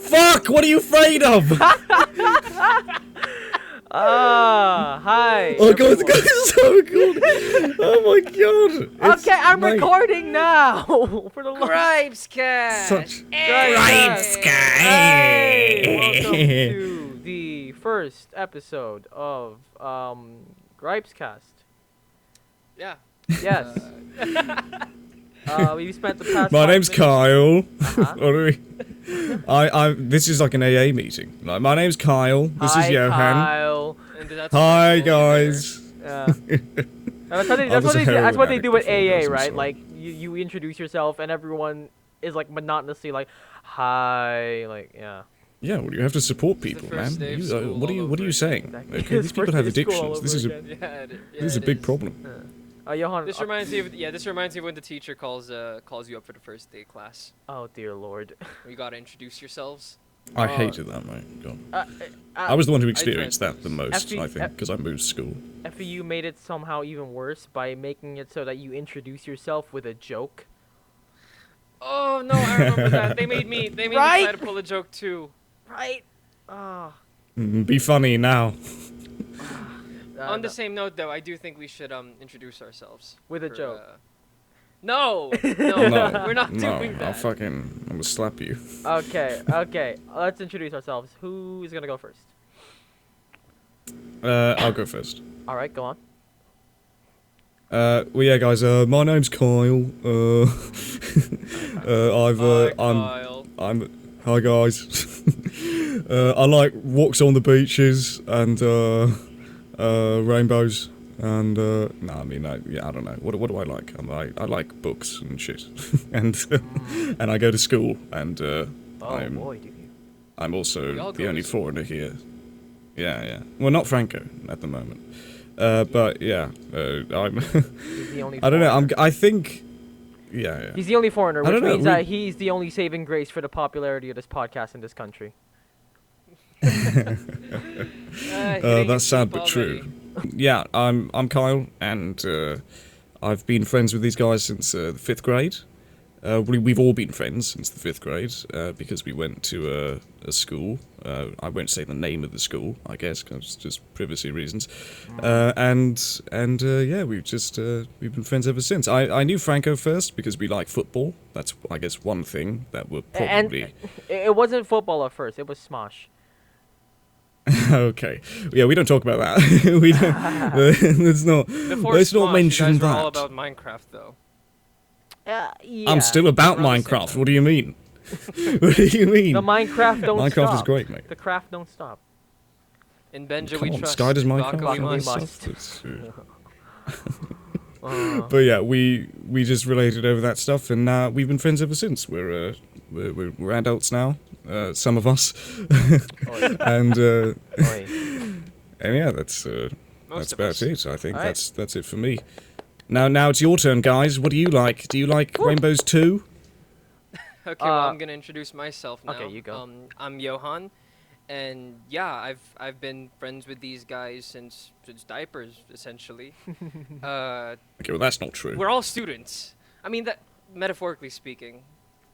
Fuck! What are you afraid of? Hi. Oh god, it's so good. Oh my god. Okay, I'm recording now. For the GripesCast. Such GripesCast. Hey! Welcome to the first episode of GripesCast. Yeah. Yes. We spent the past. My 5 name's minutes. Kyle. Uh-huh. This is like an AA meeting. Like, my name's Kyle. This Hi, is Johan. Kyle. And that's Hi my goal guys. That's what they, I was a that's heroin what they addict do with before this, AA, I'm right? sorry. Like you introduce yourself and everyone is like monotonously like, hi, like yeah. Yeah, well, you have to support It's the people, first man. day of You, school what are you all What are you over saying? Exactly. Okay, It's these people first have day of school all addictions. This is over a again. Yeah, this is a big problem. Johan. This reminds me of this reminds me of when the teacher calls you up for the first day class. Oh dear lord. You gotta introduce yourselves. I hated that, mate. God. Uh, I was the one who I experienced tried that the to- most, Actually, I think, because I moved school. FEU made it somehow even worse by making it so that you introduce yourself with a joke. Oh no, I remember that. They made me Right? try to pull a joke too. Right? Ah. Be funny now. On the same note though, I do think we should introduce ourselves. With a for, joke. No, No, we're not no, doing that. I'm gonna slap you. Okay. Let's introduce ourselves. Who's gonna go first? I'll go first. All right, go on. Well, yeah, guys. My name's Kyle. Hi, Kyle. Hi, guys. I like walks on the beaches and rainbows and I don't know. What do I like? I like books and shit, and and I go to school and Oh boy, do you. I'm We also all the go only to school. foreigner here. Yeah. Well, not Franco at the moment. But yeah, I'm. He's the only. I don't know. foreigner. I think. Yeah. He's the only foreigner, I which don't know, means we- that he's the only saving grace for the popularity of this podcast in this country. That's sad but true. Yeah, I'm Kyle, and I've been friends with these guys since the 5th grade. We've all been friends since the 5th grade because we went to a school. I won't say the name of the school, I guess, because just privacy reasons. Yeah, we've been friends ever since. I knew Franco first because we like football. That's, I guess, one thing that we're probably. And it wasn't football at first; it was Smosh. Okay. Yeah, we don't talk about that. We don't. Before Let's not Smosh, mention you guys were that. all about Minecraft though. Yeah. I'm still about around the same Minecraft. time. What do you mean? What do you mean? The Minecraft don't Minecraft stop. is great, mate. The craft don't stop. In Benja Come we on, trust. Sky does in Minecraft. Baka we Baka we must. must. It's, Uh, but yeah, we just related over that stuff, and we've been friends ever since. We're adults now, some of us, Oi. and Oi. yeah, that's Most of about us. it. I think Alright. that's it for me. Now it's your turn, guys. What do you like? Do you like Rainbows too? Okay, well, I'm gonna introduce myself now. okay, you go. I'm Johan, and yeah, I've been friends with these guys since diapers, essentially. Okay, well that's not true. We're all students. I mean, that metaphorically speaking,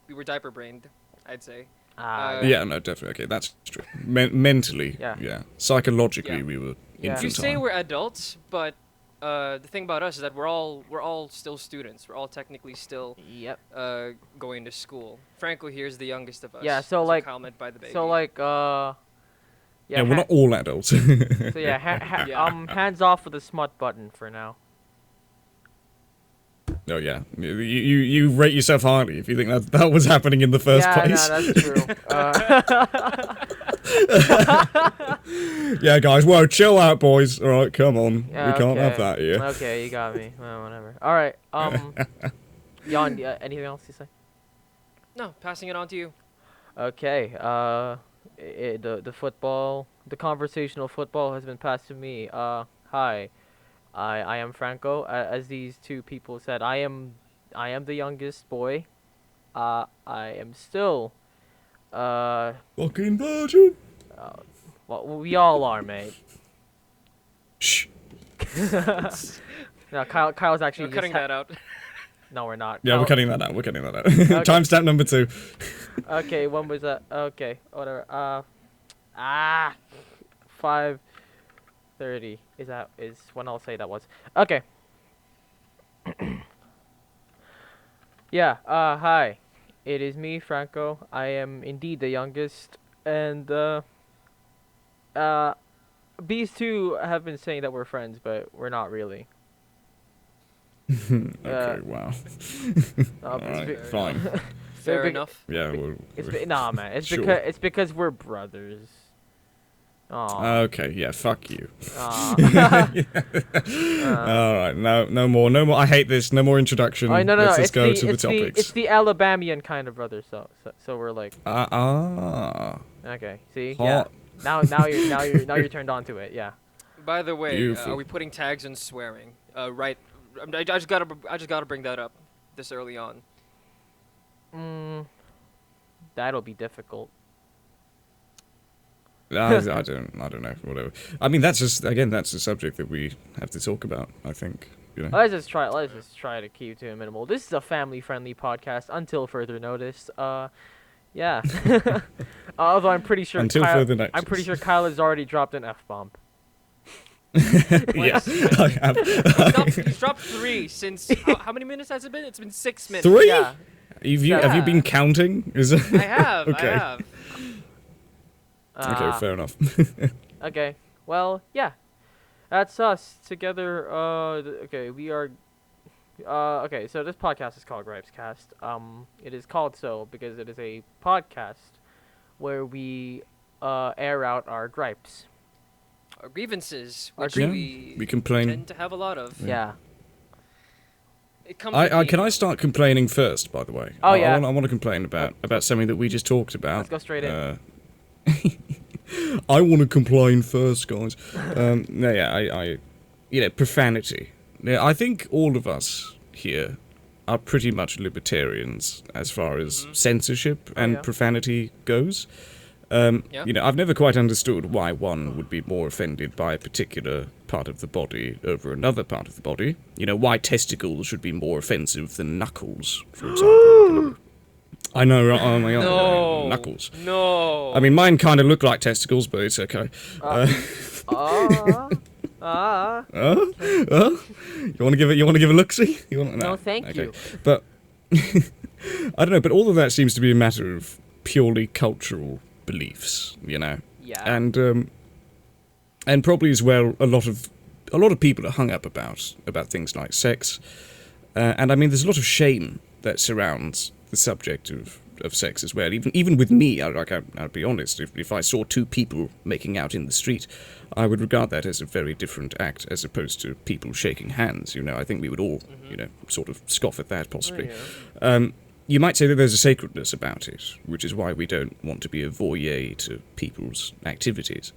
we were diaper brained, I'd say. Yeah, no, definitely. Okay, that's true. Mentally, Yeah. yeah. Psychologically, Yeah. we were Yeah. infantile. You say we're adults, but the thing about us is that we're all still students. We're all technically still Yep. going to school. Franco here is the youngest of us. Yeah, so, as like- Kyle meant by the baby. So like Yeah, we're not all adults. So yeah, Yeah. hands off with the smut button for now. Oh yeah, you rate yourself highly if you think that was happening in the first yeah, place. no, that's true. Yeah, guys, whoa, chill out, boys. All right, come on, Yeah, we can't have okay. that here. Okay, you got me. Well, whatever. All right. Jan, anything else to say? No, passing it on to you. Okay. The conversational football has been passed to me. Hi, I am Franco. As these two people said, I am the youngest boy. I am still, Fucking virgin. well, we all are, mate. Shh. No, Kyle's actually We're cutting that out. No, we're not. Yeah, Kyle... we're cutting that out. Timestamp number 2. Okay, when was that? Okay, whatever. 5:30 is when I'll say that was. Okay. Yeah. Hi. It is me, Franco. I am indeed the youngest, and these two have been saying that we're friends, but we're not really. Okay, wow. Alright, fine. Fair enough. Yeah, Nah, man. It's Sure. because we're brothers. Aw. Okay, yeah, fuck you. Aw. Alright, no more. I hate this. No more introduction. Oh, no. Let's It's just go to the topics. it's the Alabamian kind of brother. So we're like. Okay. See. Hot. Yeah. Now you're turned on to it. Yeah. By the way, Beautiful. are we putting tags and swearing? Right. I just gotta bring that up this early on. That'll be difficult. I don't know. Whatever. I mean, that's a subject that we have to talk about. I think. You know. Let's just try to keep to a minimal. This is a family-friendly podcast until further notice. Yeah. Although I'm pretty sure further notice. I'm pretty sure Kyle has already dropped an F-bomb. Yes, I have. He's dropped 3 since. How many minutes has it been? It's been 6 minutes. 3? Yeah. Have you been counting? I have. Okay. I have. Okay, fair enough. Okay. Well, yeah. That's us together. Okay, we are. Okay, so this podcast is called GripesCast. It is called so because it is a podcast where we air out our gripes. Our grievances, Our which we we complain. tend to have a lot of. Yeah. It comes with Can I being- start complaining first? By the way. Oh, yeah. I want to complain about something that we just talked about. Let's go straight in. I want to complain first, guys. No, yeah, profanity. Yeah, I think all of us here are pretty much libertarians as far as censorship and yeah. profanity goes. Yeah. I've never quite understood why one would be more offended by a particular part of the body over another part of the body. Why testicles should be more offensive than knuckles, for example. I know, right? Oh my god, No. knuckles. No. I mean, mine kind of look like testicles, but it's okay. You You want to give a look-see? No, thank you. But I don't know. But all of that seems to be a matter of purely cultural beliefs, Yeah. and probably as well a lot of people are hung up about things like sex, and I mean there's a lot of shame that surrounds the subject of sex as well. Even with me, I'll be honest. If I saw 2 people making out in the street, I would regard that as a very different act as opposed to people shaking hands. I think we would all, sort of scoff at that possibly. You might say that there's a sacredness about it, which is why we don't want to be a voyeur to people's activities.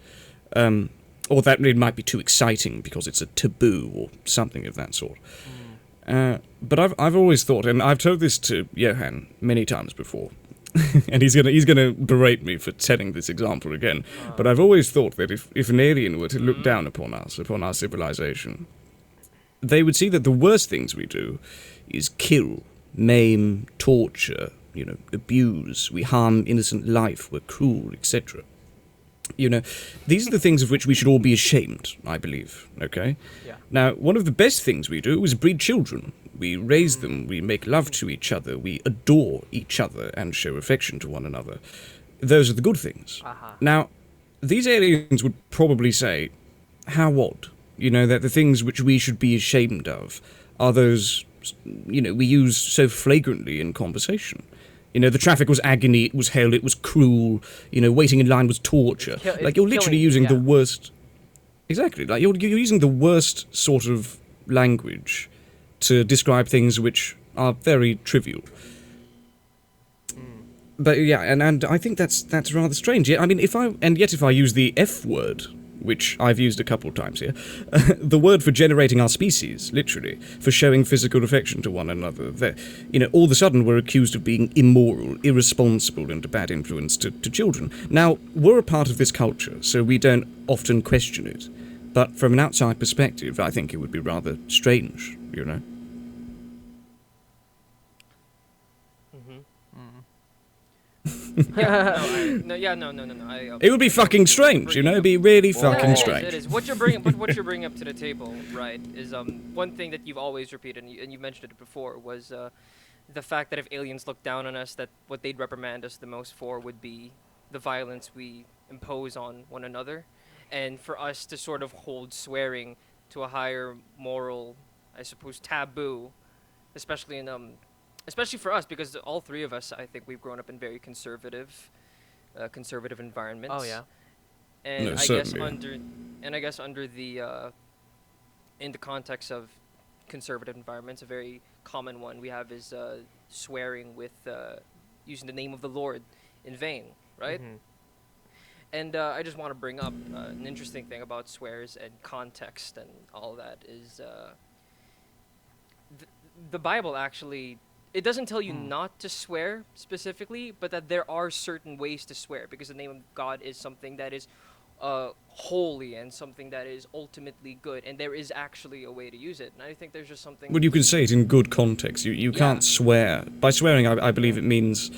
Or that it might be too exciting because it's a taboo or something of that sort. But I've always thought, and I've told this to Johan many times before, and he's gonna berate me for telling this example again. But I've always thought that if an alien were to look down upon us, upon our civilization, they would see that the worst things we do is kill, maim, torture, abuse. We harm innocent life. We're cruel, etc. These are the things of which we should all be ashamed, I believe, okay? Yeah. Now, one of the best things we do is breed children. We raise them, we make love to each other, we adore each other and show affection to one another. Those are the good things. Now, these aliens would probably say, how odd, that the things which we should be ashamed of are those, we use so flagrantly in conversation. The traffic was agony, it was hell, it was cruel, waiting in line was torture. You're literally using the worst... Exactly, you're using the worst sort of language to describe things which are very trivial. But yeah, and I think that's rather strange. Yeah, I mean, if I use the F word, which I've used a couple times here, the word for generating our species, literally, for showing physical affection to one another. All of a sudden we're accused of being immoral, irresponsible, and a bad influence to children. Now, we're a part of this culture, so we don't often question it. But from an outside perspective, I think it would be rather strange, you know? No. It would be fucking strange, you know? It'd be really fucking strange. It is. What you're bringing up to the table, right, is one thing that you've always repeated, and you mentioned it before, was the fact that if aliens look down on us, that what they'd reprimand us the most for would be the violence we impose on one another, and for us to sort of hold swearing to a higher moral, I suppose, taboo, especially for us, because all three of us, I think we've grown up in very conservative environments. Oh yeah. And No, I certainly. guess under the in the context of conservative environments, a very common one we have is swearing with using the name of the Lord in vain, right? Mhm. And I just want to bring up an interesting thing about swears and context and all that is the Bible actually, it doesn't tell you not to swear specifically, but that there are certain ways to swear, because the name of God is something that is holy and something that is ultimately good, and there is actually a way to use it. And I think there's just something... Well, you can say it in good context. You can't swear. By swearing, I believe it means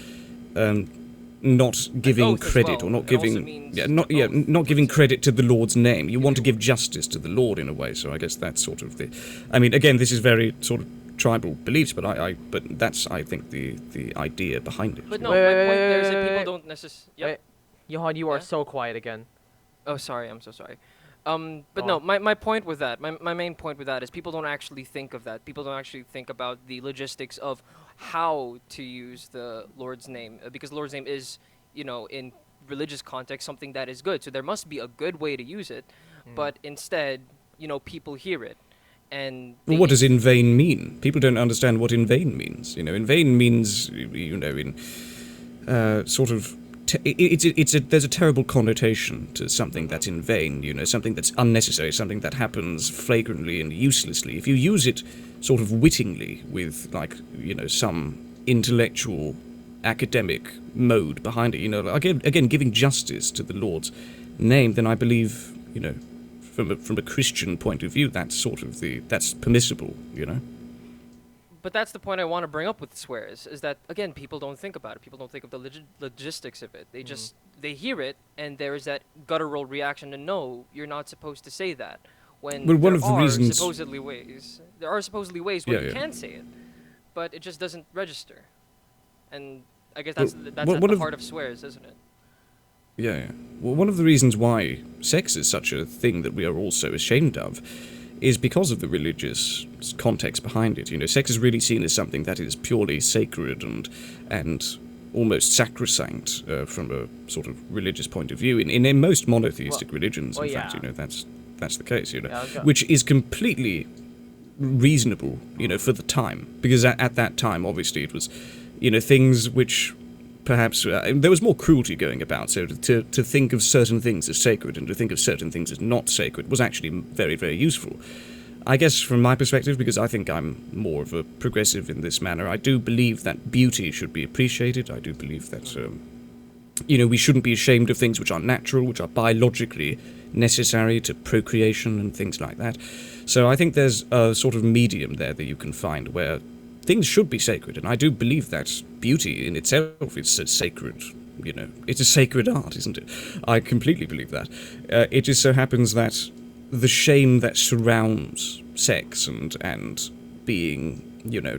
not giving oath as credit, well. or not It also giving means not giving credit to the Lord's name. You want to give justice to the Lord in a way. So I guess that's sort of the... I mean, again, this is very sort of tribal beliefs, but but that's, I think, the idea behind it. But no, Wait, my wait, point wait, there is wait, that people wait. don't necessarily... Yep. Wait, Johan, you are Yeah? so quiet again. Oh, sorry, I'm so sorry. Go But no, on. my point with that, my main point with that is people don't actually think of that. People don't actually think about the logistics of how to use the Lord's name, because Lord's name is, in religious context, something that is good. So there must be a good way to use it, but instead, people hear it. And Well, what does in vain mean? People don't understand what in vain means. In vain means, in sort of... there's a terrible connotation to something that's in vain, something that's unnecessary, something that happens flagrantly and uselessly. If you use it sort of wittingly with, like, some intellectual, academic mode behind it, again, giving justice to the Lord's name, then I believe, from a Christian point of view, that's permissible, But that's the point I want to bring up with swears, is that, again, people don't think about it. People don't think of the logistics of it. They just, they hear it, and there is that guttural reaction to, no, you're not supposed to say that. When Well, one there of the are reasons- supposedly ways. There are supposedly ways where Yeah, you yeah. can say it, but it just doesn't register. And I guess Well, that's one at the of- heart of swears, isn't it? Yeah. Well, one of the reasons why sex is such a thing that we are all so ashamed of is because of the religious context behind it. Sex is really seen as something that is purely sacred and almost sacrosanct from a sort of religious point of view. In most monotheistic religions, in fact, that's the case. Which is completely reasonable, for the time, because at that time, obviously, it was, things which perhaps there was more cruelty going about, so to think of certain things as sacred and to think of certain things as not sacred was actually very, very useful. I guess from my perspective, because I think I'm more of a progressive in this manner, I do believe that beauty should be appreciated. I do believe that, we shouldn't be ashamed of things which are natural, which are biologically necessary to procreation and things like that. So I think there's a sort of medium there that you can find where things should be sacred, and I do believe that beauty in itself is a sacred, it's a sacred art, isn't it? I completely believe that. It just so happens that the shame that surrounds sex and being,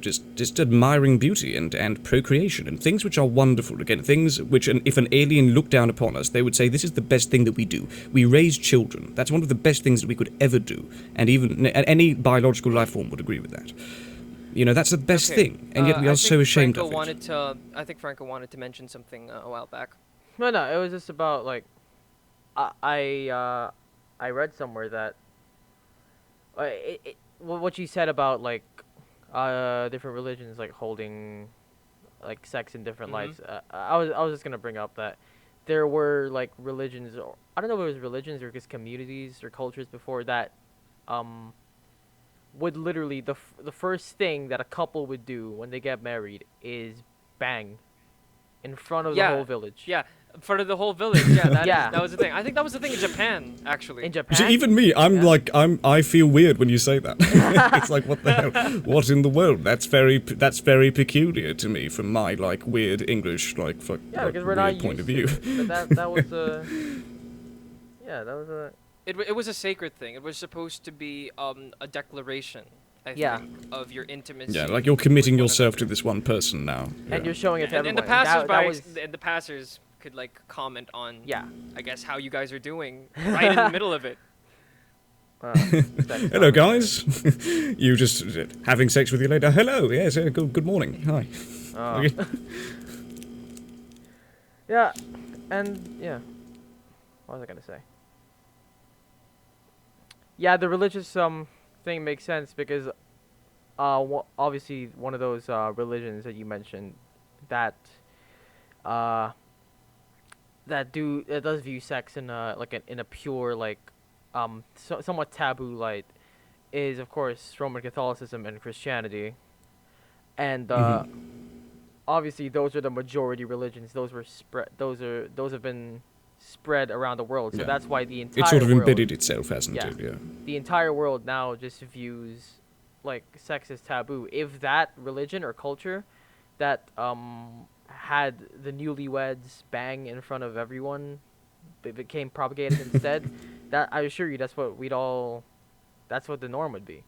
just admiring beauty and procreation and things which are wonderful, again, things which, if an alien looked down upon us, they would say, this is the best thing that we do. We raise children. That's one of the best things that we could ever do, and even any biological life form would agree with that. That's the best thing, and yet we are so ashamed of it. I think Franco wanted to mention something a while back. No, it was just about, like, I read somewhere that what you said about, like, different religions, like, holding, like, sex in different lights. I was just gonna bring up that there were like religions, or I don't know if it was religions or just communities or cultures before that, um, would literally the first thing that a couple would do when they get married is bang in front of the Yeah, whole village. yeah, in front of the whole village. Yeah, Yeah. that was the thing. I think that was the thing in Japan, actually. In See, Japan. even me, Yeah. I feel weird when you say that. It's like, what the hell? What in the world? That's very peculiar to me from my like weird English Yeah, because we're weird not point of used view. to it. But that was a. Yeah, that was a. It was a sacred thing. It was supposed to be a declaration, I Yeah. think, of your intimacy. Yeah, like you're committing with one yourself to another. this one person now. And you're showing it to And everyone. the passers that was. and the passers could like comment on, Yeah. I guess, how you guys are doing right in the middle of it. Sex Hello, time. guys. You just having sex with your lady? Hello. Yes. Good morning. Hi. Oh. Okay. Yeah, and yeah. What was I gonna say? Yeah, the religious thing makes sense because obviously one of those religions that you mentioned that that does view sex in a in a pure like somewhat taboo light is of course Roman Catholicism and Christianity, and obviously those are the majority religions. Those were spread. Those have been spread around the world. So Yeah. that's why the entire It sort of world, embedded itself, hasn't Yeah. it? Yeah. the entire world now just views like sex as taboo. If that religion or culture that had the newlyweds bang in front of everyone became propagated instead, that I assure you that's what that's what the norm would be.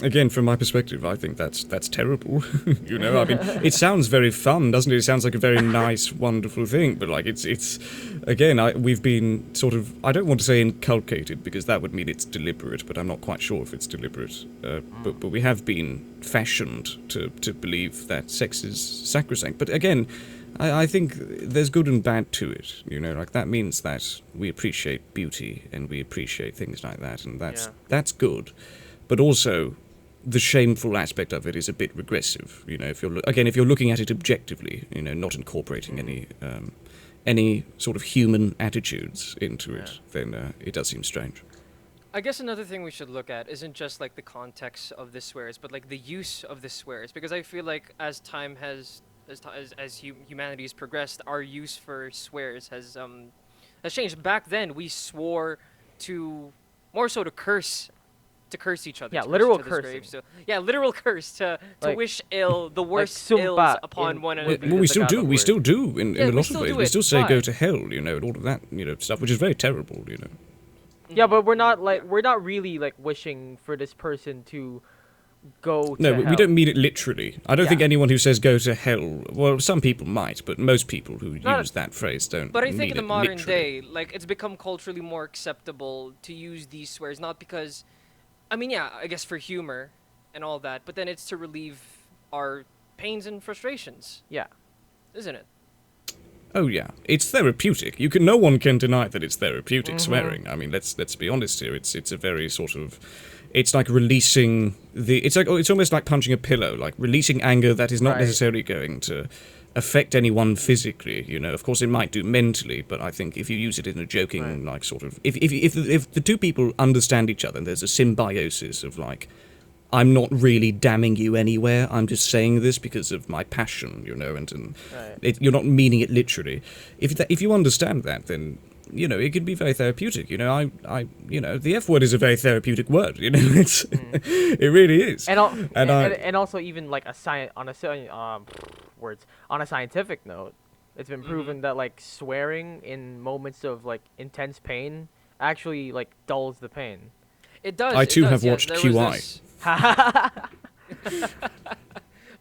Again, from my perspective, I think that's terrible. You know, I mean, it sounds very fun, doesn't it? It sounds like a very nice, wonderful thing, but like it's again, we've been sort of, I don't want to say inculcated because that would mean it's deliberate, but I'm not quite sure if it's deliberate. But we have been fashioned to believe that sex is sacrosanct. But again, I think there's good and bad to it. You know, like that means that we appreciate beauty and we appreciate things like that, and that's good. But also, the shameful aspect of it is a bit regressive. You know, if you're looking at it objectively, you know, not incorporating any sort of human attitudes into it, then it does seem strange. I guess another thing we should look at isn't just like the context of the swears, but like the use of the swears, because I feel like as time has humanity has progressed, our use for swears has changed. Back then, we swore to more so to curse each other. Yeah, to literal each other's cursing. graves, literal curse to Like- wish ill, the worst like ills sumpa upon in- one would another. be Well, the we still do. Tagalog We word. still do in Yeah, a we lot still of ways. do We it, still say but- go to hell, you know, and all of that, you know, stuff, which is very terrible, you know. Yeah, but we're not really like wishing for this person to go to No, hell. we don't mean it literally. I don't think Yeah. anyone who says go to hell, well, some people might, but most people who Not- use that phrase don't But I mean think in the it modern literally. day, like it's become culturally more acceptable to use these swears, not because, I mean, yeah, I guess for humor and all that, but then it's to relieve our pains and frustrations, Yeah. isn't it? Oh yeah, it's therapeutic. No one can deny that it's therapeutic. Mm-hmm. Swearing. I mean, let's be honest here. It's a very sort of, it's like releasing it's almost like punching a pillow, like releasing anger that is not Right. necessarily going to affect anyone physically. You know, of course, it might do mentally, but I think if you use it in a joking, Right. like sort of, if the two people understand each other, and there's a symbiosis of like, I'm not really damning you anywhere. I'm just saying this because of my passion, you know, and Right. you're not meaning it literally. If you understand that, then you know it can be very therapeutic. You know, you know, the F word is a very therapeutic word. You know, it's it really is. And also even like words on a scientific note, it's been proven that like swearing in moments of like intense pain actually like dulls the pain. It does. I it too does, have yeah, watched there was QI. this-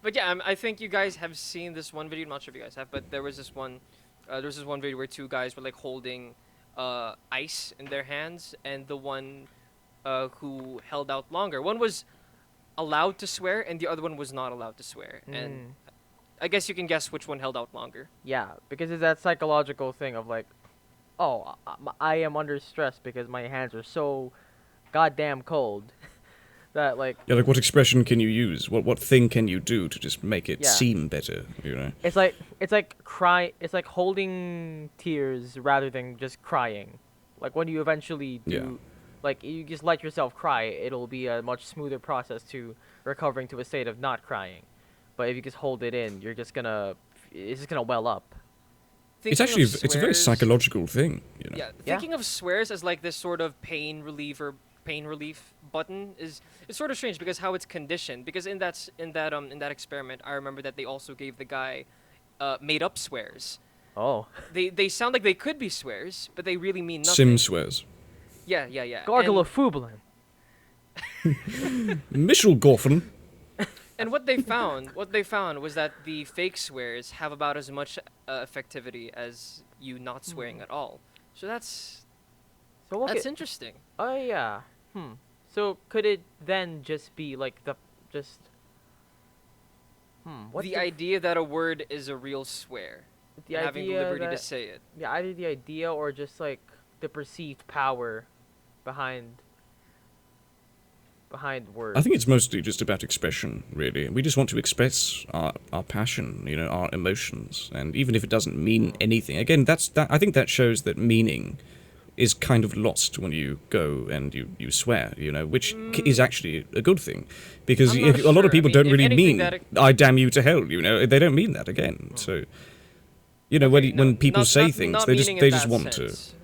But yeah, I think you guys have seen this one video. I'm not sure if you guys have, but there was this one video where two guys were like holding ice in their hands, and the one who held out longer, one was allowed to swear, and the other one was not allowed to swear. And I guess you can guess which one held out longer. Yeah, because it's that psychological thing of like, oh, I am under stress because my hands are so goddamn cold that like Yeah, like what expression can you use? What thing can you do to just make it Yeah. seem better? You know. it's like cry. It's like holding tears rather than just crying. Like when you eventually do, Yeah. like you just let yourself cry, it'll be a much smoother process to recovering to a state of not crying. But if you just hold it in, it's just gonna well up. It's Thinking actually of it's a very swears- psychological thing. You know. Yeah, Yeah. thinking of swears as like this sort of pain relief button is it's sort of strange because how it's conditioned. Because in that experiment, I remember that they also gave the guy made up swears. Oh, They sound like they could be swears, but they really mean nothing. Sim swears. Yeah. gargle And, of Fublin. Michel Gorfin. and what they found was that the fake swears have about as much effectivity as you not swearing at all. So that's So okay. interesting. Oh yeah. So could it then just be like what The idea that a word is a real swear, the and having the idea liberty to that- say it. Yeah, either the idea or just like the perceived power behind words. I think it's mostly just about expression, really. We just want to express our passion, you know, our emotions, and even if it doesn't mean anything, again, I think that shows that meaning is kind of lost when you go and you swear, you know, which is actually a good thing, because I'm not a lot sure. of people I mean, don't if really anything, mean that "I damn you to hell," you know, they don't mean that again. So, you know, Okay, no, when people not- say not- things, not they just meaning in they just that want sense,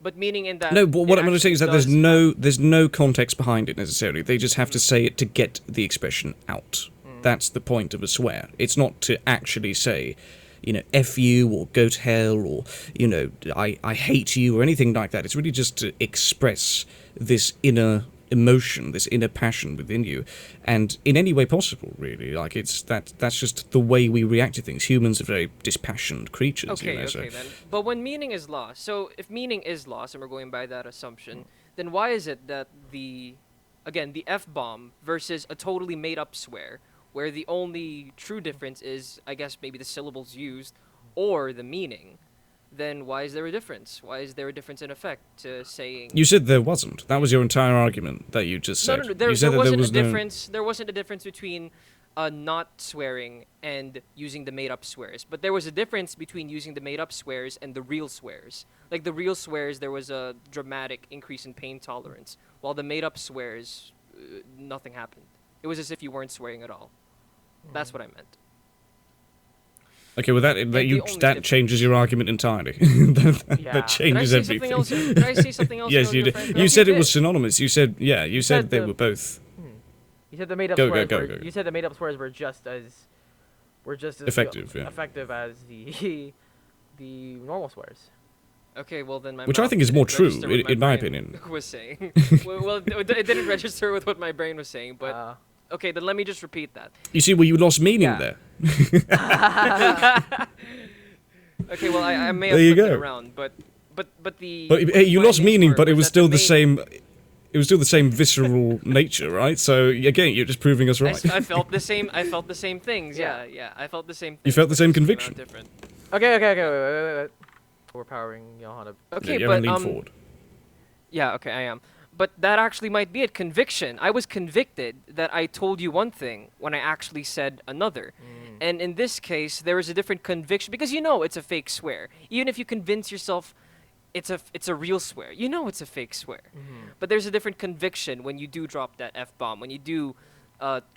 But meaning in that. to. No, but what it I'm going to say is that actually does there's no context behind it necessarily. They just have to say it to get the expression out. That's the point of a swear. It's not to actually say, you know, F you or go to hell or, you know, I hate you or anything like that. It's really just to express this inner emotion, this inner passion within you, and in any way possible, really. Like that's just the way we react to things. Humans are very dispassionate creatures, Okay, you know. okay So then. But when meaning is lost, so if meaning is lost, and we're going by that assumption, then why is it that the F-bomb versus a totally made-up swear, where the only true difference is, I guess, maybe the syllables used or the meaning, then why is there a difference? Why is there a difference in effect to saying... you said there wasn't. That was your entire argument that you just said. No, there, you said there that wasn't was a difference. There wasn't a difference between not swearing and using the made-up swears. But there was a difference between using the made-up swears and the real swears. Like the real swears, there was a dramatic increase in pain tolerance, while the made-up swears, nothing happened. It was as if you weren't swearing at all. That's what I meant. Okay, well that the only difference- changes your argument entirely. that Yeah. changes Did I say everything. something else? Did I say something else? Yes, no you did. different? You Yes, said it did. was synonymous. You said they said were both You said the made up Go, swears go, were, go, go. You said the made up swears were just as Effective, yeah. effective as the the normal swears. Okay, well then my Which I mouth think is didn't more true, register with in my brain opinion. Was saying. well, it didn't register with what my brain was saying, but okay, then let me just repeat that. You see, well, you lost meaning Yeah. there. Okay, well I may have There you flipped it go. around, but the. But hey, you my lost main meaning, word but it was that still the main- same. It was still the same visceral nature, right? So again, you're just proving us I, right. I felt the same. I felt the same things. Yeah. Yeah. I felt the same. You Things, felt the but same it just came out conviction. Different. Okay, wait. Overpowering Johanna. Okay, yeah, but lean forward. Yeah, okay, I am. But that actually might be it. Conviction. I was convicted that I told you one thing when I actually said another. And in this case, there is a different conviction because you know it's a fake swear. Even if you convince yourself it's a real swear, you know it's a fake swear. But there's a different conviction when you do drop that F-bomb, when you do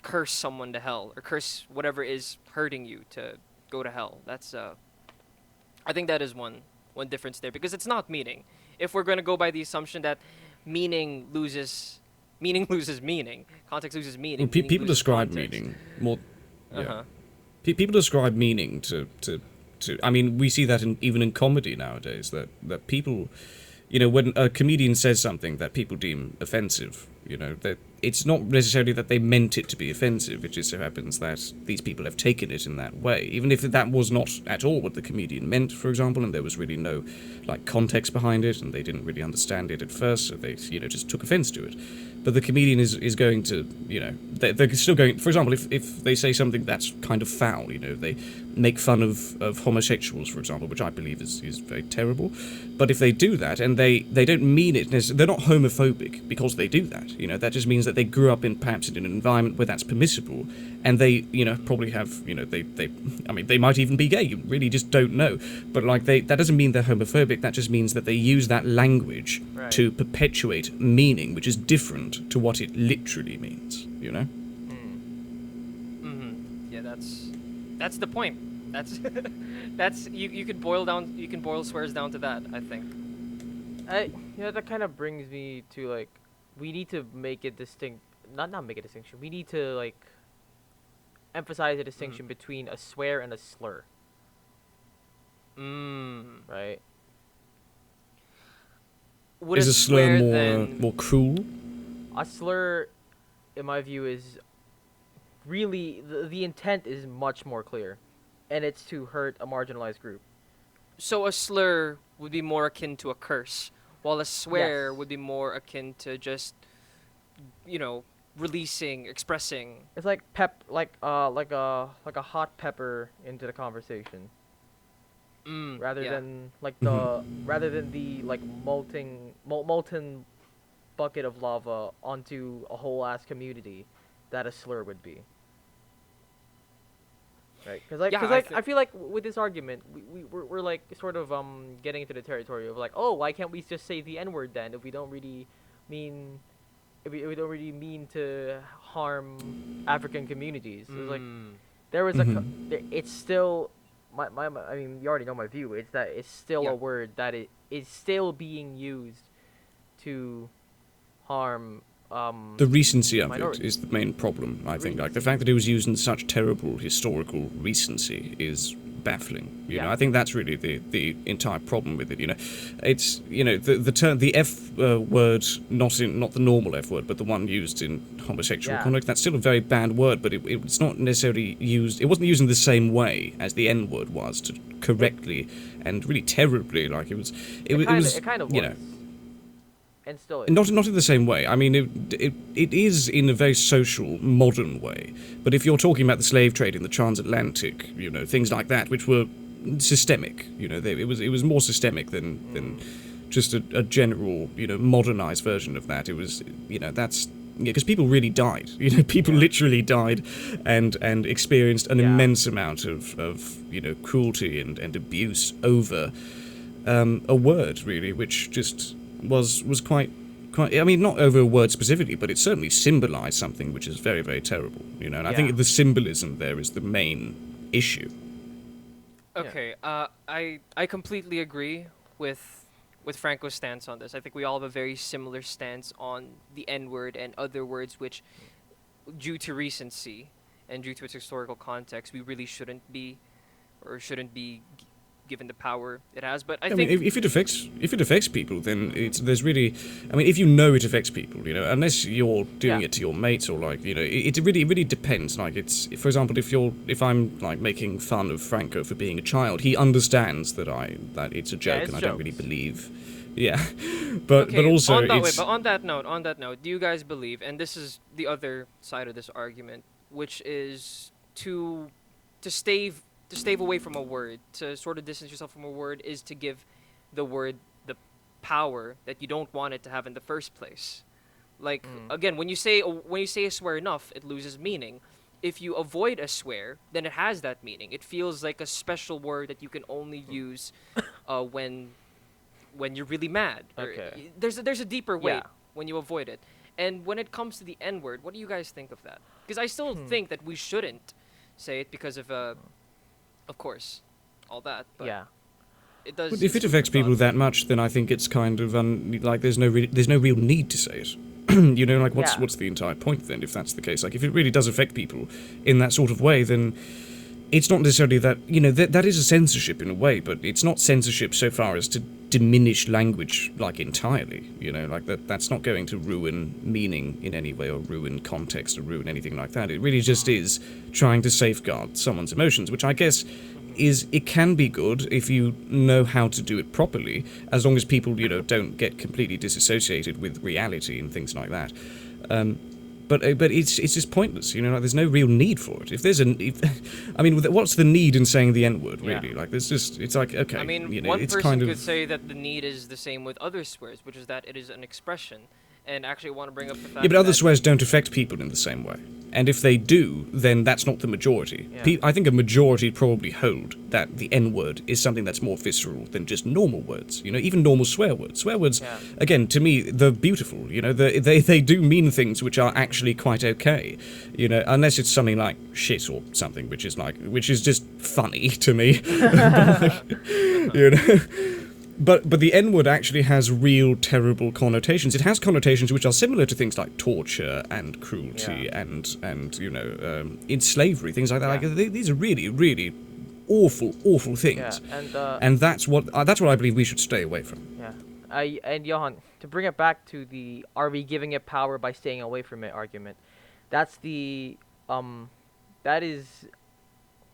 curse someone to hell or curse whatever is hurting you to go to hell. That's I think that is one difference there because it's not meaning. If we're going to go by the assumption that meaning loses meaning, context loses meaning. Well, people loses describe context. meaning more. Yeah. Uh-huh. People describe meaning to. I mean, we see that even in comedy nowadays. That people, you know, when a comedian says something that people deem offensive, you know, that it's not necessarily that they meant it to be offensive. It just so happens that these people have taken it in that way, even if that was not at all what the comedian meant, for example, and there was really no like context behind it, and they didn't really understand it at first, so they just took offense to it. But the comedian is going to, you know, they're still going. For example, if they say something that's kind of foul, you know, they make fun of homosexuals, for example, which I believe is very terrible. But if they do that and they don't mean it, they're not homophobic because they do that. You know, that just means that that they grew up in perhaps in an environment where that's permissible, and they, probably have, they might even be gay. You really just don't know. But like that doesn't mean they're homophobic. That just means that they use that language to perpetuate meaning, which is different to what it literally means. Yeah, that's the point. That's you could boil swears down to that, I think. That kind of brings me to like, we need to make it not make a distinction. We need to like emphasize a distinction between a swear and a slur. Right. Is a slur more cruel? A slur, in my view, is really the intent is much more clear, and it's to hurt a marginalized group. So a slur would be more akin to a curse, while a swear would be more akin to just, releasing, expressing. It's like like a hot pepper into the conversation. Rather than the like molten bucket of lava onto a whole ass community that a slur would be. Right, because I feel like with this argument, we're like sort of getting into the territory of like, oh, why can't we just say the N-word then if we don't really mean to harm African communities? It's like there was it's still I mean, you already know my view. It's that it's still a word that it is still being used to harm. The recency of it is the main problem, I think. Like, the fact that it was used in such terrible historical recency is baffling. You know, I think that's really the entire problem with it. It's the F word, not the normal F word, but the one used in homosexual conduct. That's still a very bad word, but it's not necessarily used. It wasn't used in the same way as the N word was, to correctly and really terribly. Like it was. It kind of was. And still not in the same way. I mean, it is in a very social, modern way. But if you're talking about the slave trade in the transatlantic, things like that, which were systemic, it was more systemic than just a general, modernized version of that. It was, that's because people really died. People literally died, and experienced an immense amount of cruelty and abuse over a word, really, which just was quite. I mean, not over a word specifically, but it certainly symbolized something which is very, very terrible. And I think the symbolism there is the main issue. Okay, I completely agree with Franco's stance on this. I think we all have a very similar stance on the N-word and other words which, due to recency and due to its historical context, we really shouldn't be given the power it has. But I think if it affects people, then there's really, I mean, if it affects people, unless you're doing it to your mates or like, it really depends. Like, it's, for example, if I'm like making fun of Franco for being a child, he understands that it's a joke, and I don't really believe. Yeah, but also on that note, do you guys believe? And this is the other side of this argument, which is to stave away from a word, to sort of distance yourself from a word, is to give the word the power that you don't want it to have in the first place. Like, again, when you say a swear enough, it loses meaning. If you avoid a swear, then it has that meaning. It feels like a special word that you can only use when you're really mad. Okay. There's a deeper weight when you avoid it. And when it comes to the N-word, what do you guys think of that? Because I still think that we shouldn't say it because of course, all that, but it does. But if it affects people that much, then I think it's kind of like there's no real need to say it. What's the entire point then? If that's the case, like if it really does affect people in that sort of way, then it's not necessarily that that is a censorship in a way, but it's not censorship so far as to diminish language like entirely. Like that's not going to ruin meaning in any way or ruin context or ruin anything like that. It really just is trying to safeguard someone's emotions, which I guess it can be good if you know how to do it properly, as long as people don't get completely disassociated with reality and things like that. But it's just pointless, like there's no real need for it. I mean, what's the need in saying the N-word, really? Like, it's like, okay, I mean, one it's person kind of... could say that the need is the same with other swears, which is that it is an expression. and actually want to bring up the fact Yeah, but other that swears don't affect people in the same way. And if they do, then that's not the majority. Yeah. I think a majority probably hold that the N-word is something that's more visceral than just normal words. You know, even normal swear words. Swear words, Yeah. again, to me, they're beautiful. You know, they do mean things which are actually quite okay. You know, unless it's something like shit or something, which is just funny to me. You know. But the N-word actually has real terrible connotations. It has connotations which are similar to things like torture and cruelty and you know, in slavery, things like that. Yeah. Like, these are really, really awful things. Yeah, And that's what I believe we should stay away from. yeah. And Johan, to bring it back to the "are we giving it power by staying away from it" argument, that's the that is,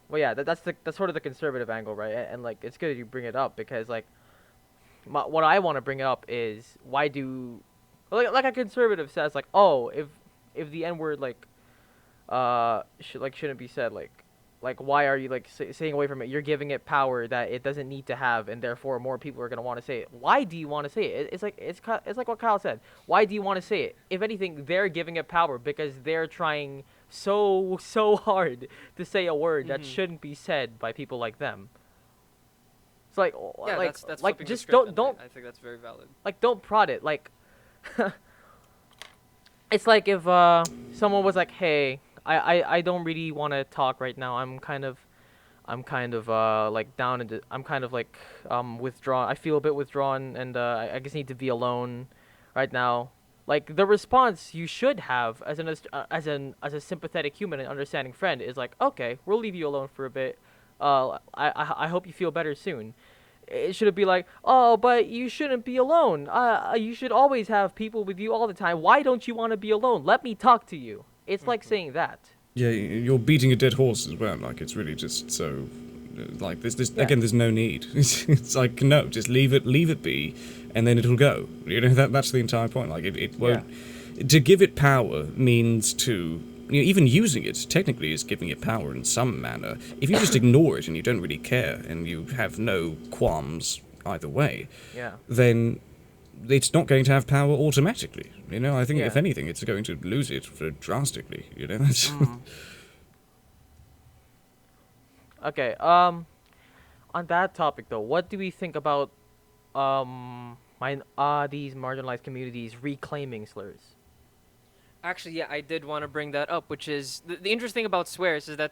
well, yeah, that's sort of the conservative angle, right? And like, it's good that you bring it up because like, what I want to bring up is why do, like a conservative says like, oh, if the N word like shouldn't be said, like why are you like staying away from it? You're giving it power that it doesn't need to have, and therefore more people are gonna want to say it. Why do you want to say it? It's like what Kyle said. Why do you want to say it? If anything, they're giving it power because they're trying so hard to say a word that shouldn't be said by people like them. It's like, yeah, like, that's like flipping the just script, don't and I think that's very valid. like don't prod it. Like it's like if someone was like, hey, I don't really want to talk right now. I'm kind of like down and I'm kind of like withdrawn. I feel a bit withdrawn, and I just need to be alone right now. Like the response you should have as a sympathetic human and understanding friend is like, okay, we'll leave you alone for a bit. I hope you feel better soon. It should be like, oh, but you shouldn't be alone. You should always have people with you all the time. Why don't you want to be alone? Let me talk to you. It's like saying that. Yeah, you're beating a dead horse as well. Like, it's really just so, like, again, there's no need. It's like, no, just leave it be, and then it'll go. You know, that's the entire point. Like, it won't. Yeah. To give it power means to, you know, even using it technically is giving it power in some manner. If you just ignore it and you don't really care and you have no qualms either way, Yeah. then it's not going to have power automatically. You know, I think if Yeah. anything, it's going to lose it drastically. You know, that's. Okay. On that topic though, what do we think about these marginalized communities reclaiming slurs? Actually, yeah, I did want to bring that up, which is the interesting about swears is that,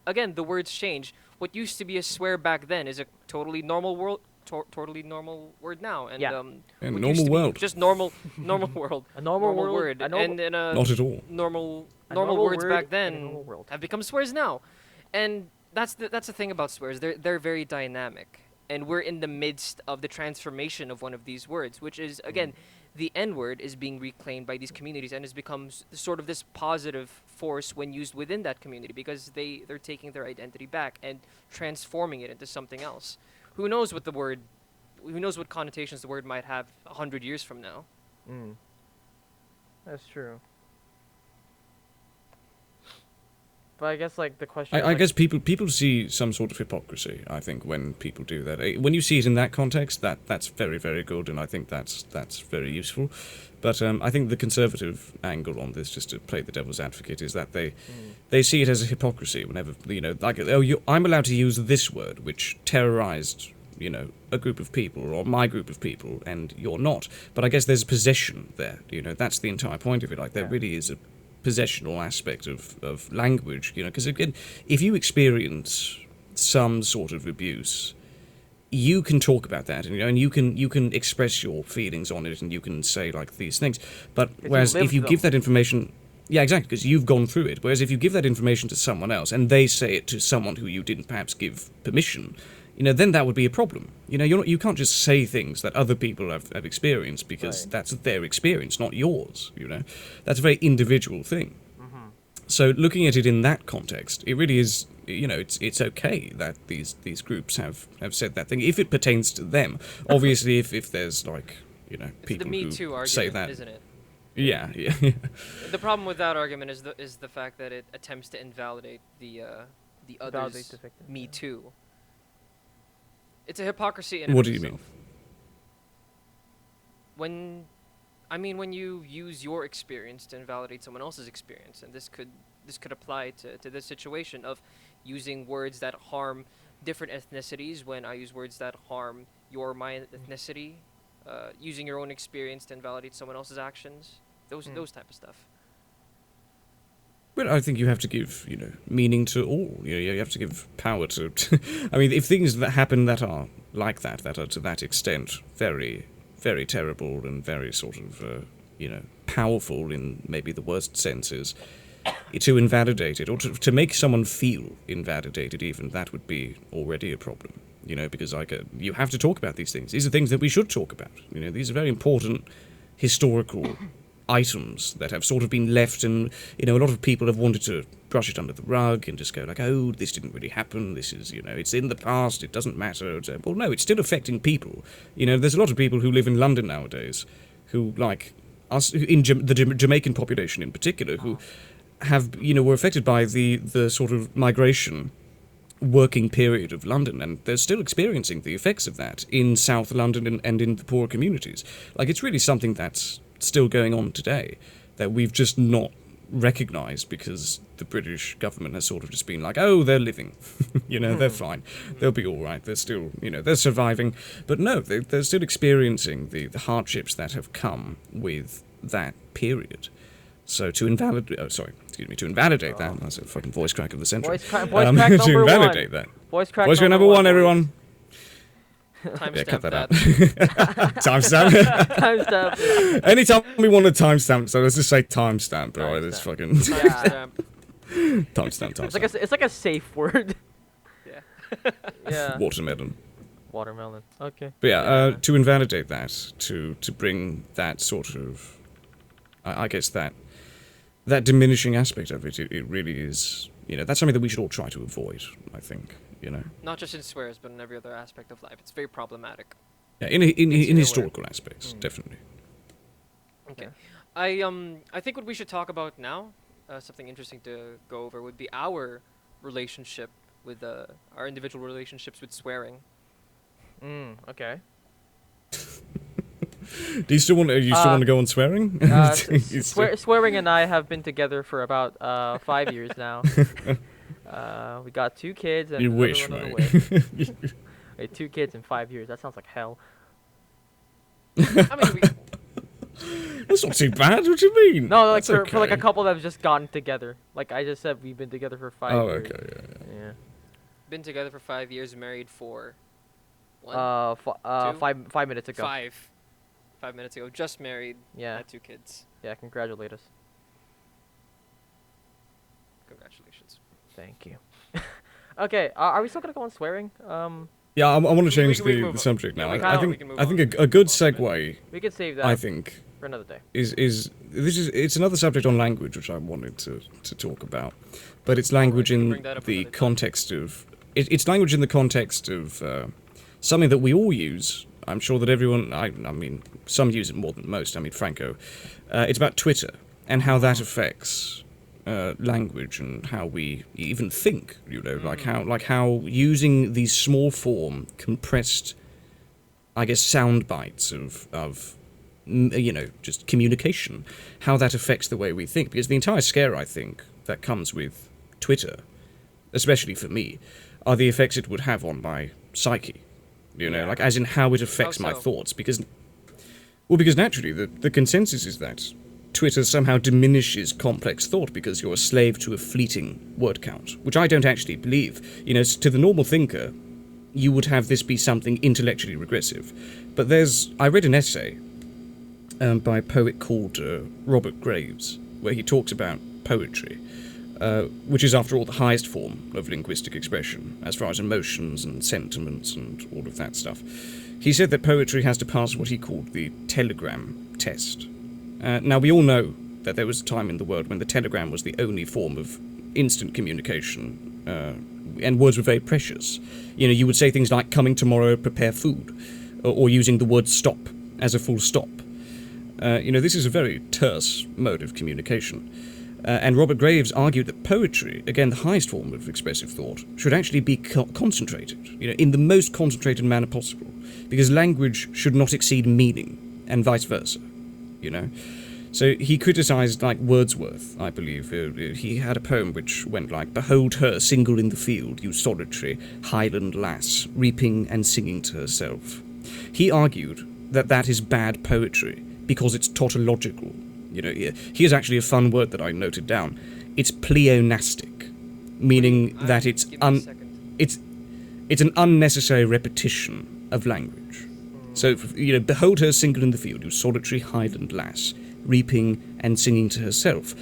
again, the words change. What used to be a swear back then is a totally normal totally normal word now, and Yeah. In what normal used to be world. just normal world, A normal world, word, a normal- and in a Not at all. normal A normal normal words word back in a then normal world. have become swears now, and that's the thing about swears. They're very dynamic, and we're in the midst of the transformation of one of these words, which is again. The N-word is being reclaimed by these communities and has become sort of this positive force when used within that community because they're taking their identity back and transforming it into something else. Who knows what connotations the word might have 100 years from now. That's true. But I guess like the question. I guess people see some sort of hypocrisy. I think when people do that, when you see it in that context, that's very, very good, and I think that's very useful. But I think the conservative angle on this, just to play the devil's advocate, is that they see it as a hypocrisy. Whenever like, I'm allowed to use this word, which terrorized a group of people or my group of people, and you're not. But I guess there's possession there. That's the entire point of it. Like there really is a possessional aspect of language, because again, if you experience some sort of abuse, you can talk about that, and you can express your feelings on it, and you can say like these things. But whereas if you give that information, yeah, exactly, because you've gone through it. Whereas if you give that information to someone else, and they say it to someone who you didn't perhaps give permission, then that would be a problem. You can't just say things that other people have experienced because that's their experience, not yours. That's a very individual thing. So looking at it in that context, it really is. It's okay that these groups have said that thing if it pertains to them. Obviously, if there's like It's people the Me Too who argument, say that, isn't it? Yeah. The problem with that argument is the fact that it attempts to invalidate the others. the victim, Me yeah. Too. It's a hypocrisy in What and do of you mean? itself. When I mean, when you use your experience to invalidate someone else's experience, and this could apply to this situation of using words that harm different ethnicities when I use words that harm my ethnicity, using your own experience to invalidate someone else's actions, those type of stuff. Well, I think you have to give, meaning to all. You have to give power to. I mean, if things that happen that are like that are to that extent very, very terrible and very sort of, powerful in maybe the worst senses, to invalidate it or to make someone feel invalidated, even that would be already a problem. Because you have to talk about these things. These are things that we should talk about. These are very important historical items that have sort of been left, and a lot of people have wanted to brush it under the rug and just go like, oh, this didn't really happen, this is, it's in the past, it doesn't matter. Well, no, it's still affecting people. There's a lot of people who live in London nowadays who, like us, in the Jamaican population in particular, who have, were affected by the sort of migration working period of London, and they're still experiencing the effects of that in South London and in the poorer communities. Like, it's really something that's still going on today that we've just not recognised because the British government has sort of just been like, oh, they're living, they're fine, they'll be all right, they're still, they're surviving. But no, they're still experiencing the hardships that have come with that period. So to invalidate that, that's a fucking voice crack of the century. Voice crack number to invalidate one. That. Voice crack number one, everyone. Timestamp cut that that. Timestamp. Timestamp. Anytime we want a timestamp, so let's just say timestamp, right? It's fucking Timestamp. timestamp. It's like a safe word. Yeah. Yeah. Watermelon. Watermelon. Okay. But yeah, to invalidate that, to bring that sort of, I guess that diminishing aspect of it, it really is, that's something that we should all try to avoid, I think, Not just in swears, but in every other aspect of life. It's very problematic. Yeah, in historical aspects, definitely. Okay. Yeah. I think what we should talk about now, something interesting to go over, would be our relationship with our individual relationships with swearing. Okay. Do you still want to go on swearing? Swearing and I have been together for about 5 years now. We got 2 kids and you wish, one on the mate. way. Wait, 2 kids in 5 years. That sounds like hell. I mean, That's not too bad. What do you mean? No, like That's for like a okay. couple that have just gotten together. Like I just said, we've been together for 5 Oh, years. okay, yeah. been together for 5 years, married for one, 5 minutes ago. 5 minutes ago, just married, Yeah. had 2 kids. Yeah, congratulate us. Congratulations. Thank you. Okay, are we still gonna go on swearing? Yeah, I want to change we can the move subject on. now. Yeah, I we think can move I think on. a good segue, We could save that I think, for another day. it's another subject on language which I wanted to talk about, but it's language we can in bring that up the another time. context of it's language in the context of something that we all use. I'm sure that everyone, I mean, some use it more than most. I mean, Franco, it's about Twitter and how that affects language and how we even think. Like how using these small form compressed, I guess, sound bites of just communication, how that affects the way we think. Because the entire scare, I think, that comes with Twitter, especially for me, are the effects it would have on my psyche. Like as in how it affects How my so? thoughts. Because naturally the consensus is that Twitter somehow diminishes complex thought because you're a slave to a fleeting word count, which I don't actually believe. To the normal thinker, you would have this be something intellectually regressive. But I read an essay by a poet called Robert Graves, where he talks about poetry, which is, after all, the highest form of linguistic expression, as far as emotions and sentiments and all of that stuff. He said that poetry has to pass what he called the telegram test. Now, we all know that there was a time in the world when the telegram was the only form of instant communication, and words were very precious. You would say things like, coming tomorrow, prepare food, or using the word stop as a full stop. This is a very terse mode of communication. And Robert Graves argued that poetry, again the highest form of expressive thought, should actually be concentrated, in the most concentrated manner possible, because language should not exceed meaning, and vice versa. you know. So he criticised, like, Wordsworth, I believe. He had a poem which went like, "Behold her single in the field, you solitary Highland lass, reaping and singing to herself." He argued that that is bad poetry because it's tautological. You know, here's actually a fun word that I noted down. It's pleonastic, meaning that it's Give me a second. it's an unnecessary repetition of language. So, you know, "Behold her single in the field, you solitary Highland lass, reaping and singing to herself."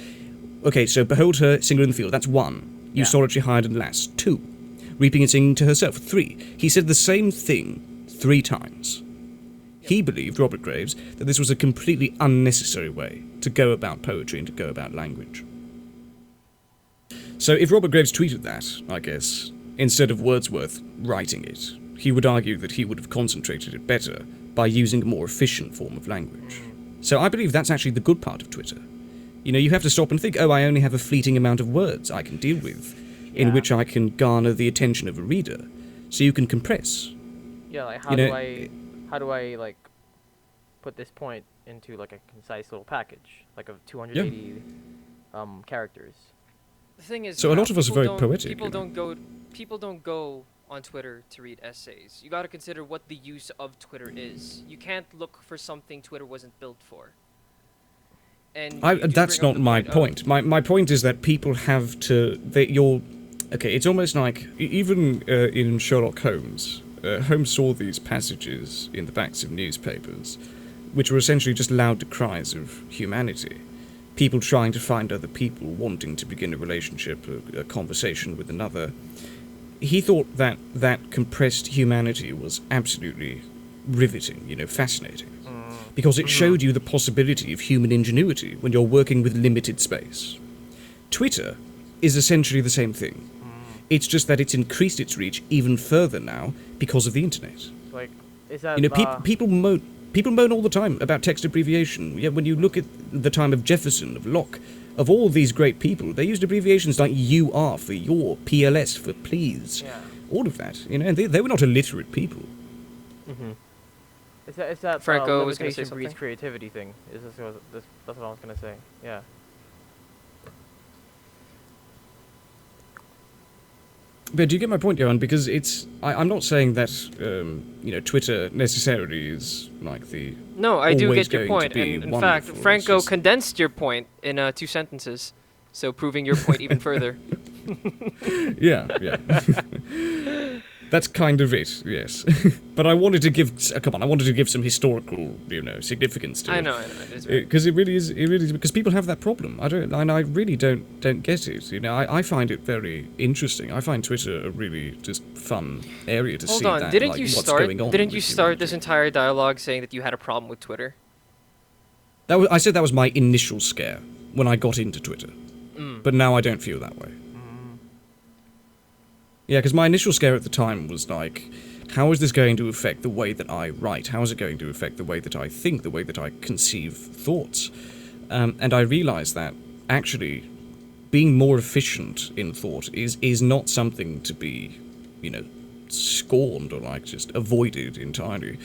Okay, so "behold her single in the field," that's 1. "You solitary Highland lass," 2. "Reaping and singing to herself," 3. He said the same thing 3 times. He believed, Robert Graves, that this was a completely unnecessary way to go about poetry and to go about language. So if Robert Graves tweeted that, I guess, instead of Wordsworth writing it, he would argue that he would have concentrated it better by using a more efficient form of language. So I believe that's actually the good part of Twitter. You know, you have to stop and think, oh, I only have a fleeting amount of words I can deal with, in which I can garner the attention of a reader. So you can compress. Yeah, like how do I like put this point into like a concise little package, like of 280 characters. The thing is, so a lot of us are very don't- poetic. People you know? don't go on Twitter to read essays. You got to consider what the use of Twitter is. You can't look for something Twitter wasn't built for. And that's not my point. My point is that people have to. Okay, it's almost like even in Sherlock Holmes, Holmes saw these passages in the backs of newspapers, which were essentially just loud cries of humanity. People trying to find other people, wanting to begin a relationship, a conversation with another. He thought that that compressed humanity was absolutely riveting, you know, fascinating. Because it showed you the possibility of human ingenuity when you're working with limited space. Twitter is essentially the same thing. It's just that it's increased its reach even further now because of the internet. Like, is that You know, people moan all the time about text abbreviation. Yeah, when you look at the time of Jefferson, of Locke, of all these great people, they used abbreviations like UR for your, PLS for please, all of that. You know, and they were not illiterate people. Is that Franco was gonna say limitation breeds something? creativity thing? That's what I was gonna say. Yeah. But do you get my point, Johan? Because I'm not saying that, you know, Twitter necessarily is like the... No, I do always get your going to point. be And in wonderful. fact, It's Franco just- condensed your point in 2 sentences, so proving your point even further. Yeah. That's kind of it, yes. But I wanted to give... I wanted to give some historical, you know, significance to it. I know. It is right. Because it really is, because people have that problem. I really don't get it. You know, I find it very interesting. I find Twitter a really just fun area to see Hold on, that, didn't like, you what's start? going on Didn't you with start this humanity. entire dialogue saying that you had a problem with Twitter? I said that was my initial scare when I got into Twitter. But now I don't feel that way. Yeah, because my initial scare at the time was like, how is this going to affect the way that I write? How is it going to affect the way that I think, the way that I conceive thoughts? And I realized that, actually, being more efficient in thought is not something to be, you know, scorned or, like, just avoided entirely.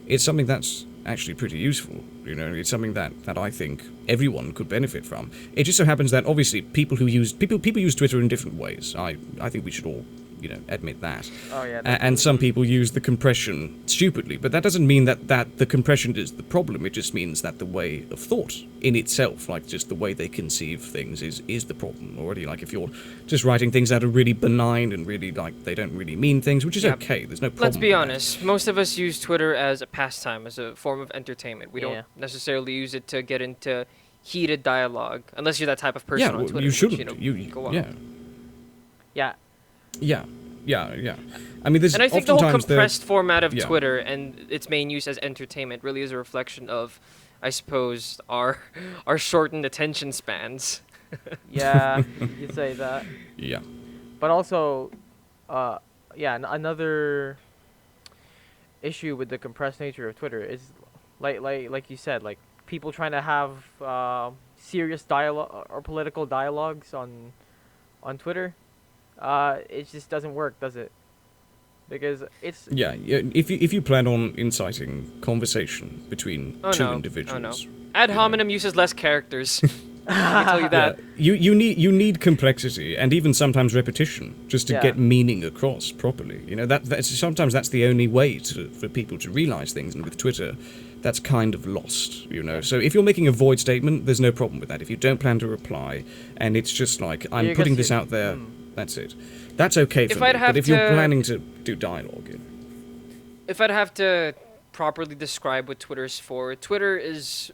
It's something that's actually pretty useful, you know. It's something that I think everyone could benefit from. It just so happens that, obviously, people use Twitter in different ways. I think we should all, you know, admit that. Oh yeah. And some people use the compression stupidly, but that doesn't mean that the compression is the problem. It just means that the way of thought in itself, like just the way they conceive things, is the problem already. Like if you're just writing things that are really benign and really, like, they don't really mean things, which is Yeah. okay. There's no problem. Let's be with that. honest. Most of us use Twitter as a pastime, as a form of entertainment. We Yeah. don't necessarily use it to get into heated dialogue, unless you're that type of person Yeah, on well, Twitter. you which, shouldn't. you know, go on. Yeah. Yeah. Yeah. I mean, there's And I think the whole oftentimes compressed format of yeah. Twitter and its main use as entertainment really is a reflection of, I suppose, our shortened attention spans. Yeah. You say that. Yeah. But also, another issue with the compressed nature of Twitter is, like you said, like people trying to have serious dialogue or political dialogues on Twitter. It just doesn't work, does it? because it's Yeah, if you plan on inciting conversation between two individuals. Ad hominem uses less characters. I can tell you that. Yeah, you need complexity and even sometimes repetition just to get meaning across properly. You know that's sometimes that's the only way for people to realize things, and with Twitter, that's kind of lost. You know, so if you're making a void statement, there's no problem with that. If you don't plan to reply, and it's just like I'm putting this out there, that's it. That's okay for me. But if you're planning to do dialogue, if I'd have to properly describe what Twitter's for, Twitter's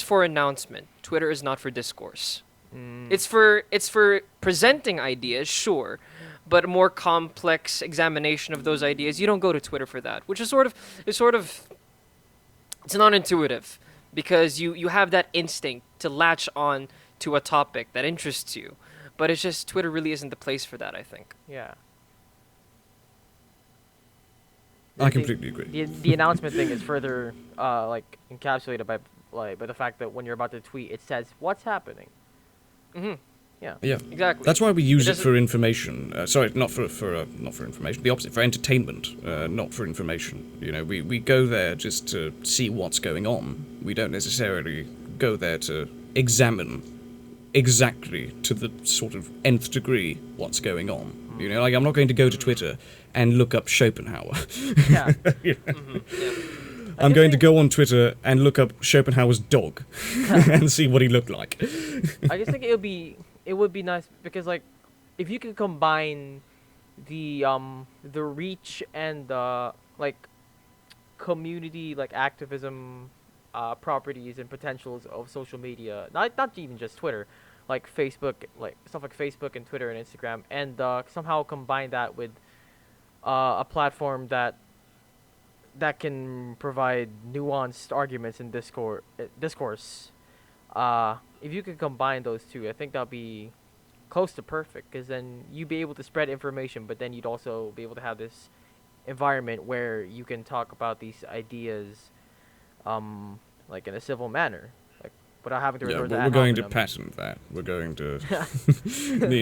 for announcement. Twitter is not for discourse. It's for presenting ideas, sure, but a more complex examination of those ideas. You don't go to Twitter for that, which is it's non-intuitive because you have that instinct to latch on to a topic that interests you, but it's just Twitter really isn't the place for that, I think. Yeah. I completely agree. The announcement thing is further like encapsulated by the fact that when you're about to tweet, it says what's happening. Mm-hmm. Yeah. Yeah. Exactly. That's why we use it for information. Sorry, not for information. The opposite, for entertainment, not for information. You know, we go there just to see what's going on. We don't necessarily go there to examine exactly to the sort of nth degree what's going on. You know, like I'm not going to go to Twitter and look up Schopenhauer. Yeah. You know? I'm going to go on Twitter and look up Schopenhauer's dog and see what he looked like. I just think it would be nice because like if you could combine the reach and the like community like activism properties and potentials of social media, not even just Twitter, like Facebook, like stuff like Facebook and Twitter and Instagram, and somehow combine that with a platform that can provide nuanced arguments in discourse. If you could combine those two, I think that'll be close to perfect, because then you'd be able to spread information, but then you'd also be able to have this environment where you can talk about these ideas like in a civil manner, like without having to resort to we're ad going to hominem. patent that. We're going to...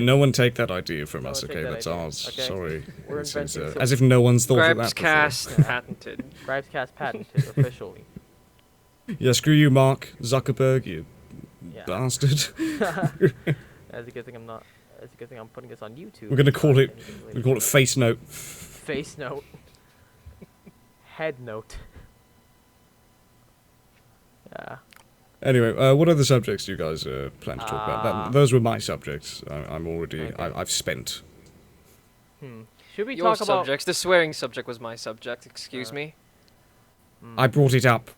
No one take that idea from us, okay? That's idea. ours. Okay. Sorry. We're This is, inventing some- as if no one's thought of that before. GripesCast patented. GripesCast patented officially. Yeah, screw you, Mark Zuckerberg, you Yeah. bastard. That's a good thing I'm not. That's a good thing I'm putting this on YouTube. We're gonna call it... Anything We later. call it Face Note. Face note. Head note. Yeah. Anyway, what other subjects do you guys plan to talk about? Those were my subjects. I'm already... Okay. I've spent. Should we Your talk about? subjects. The swearing subject was my subject. Excuse me. I brought it up.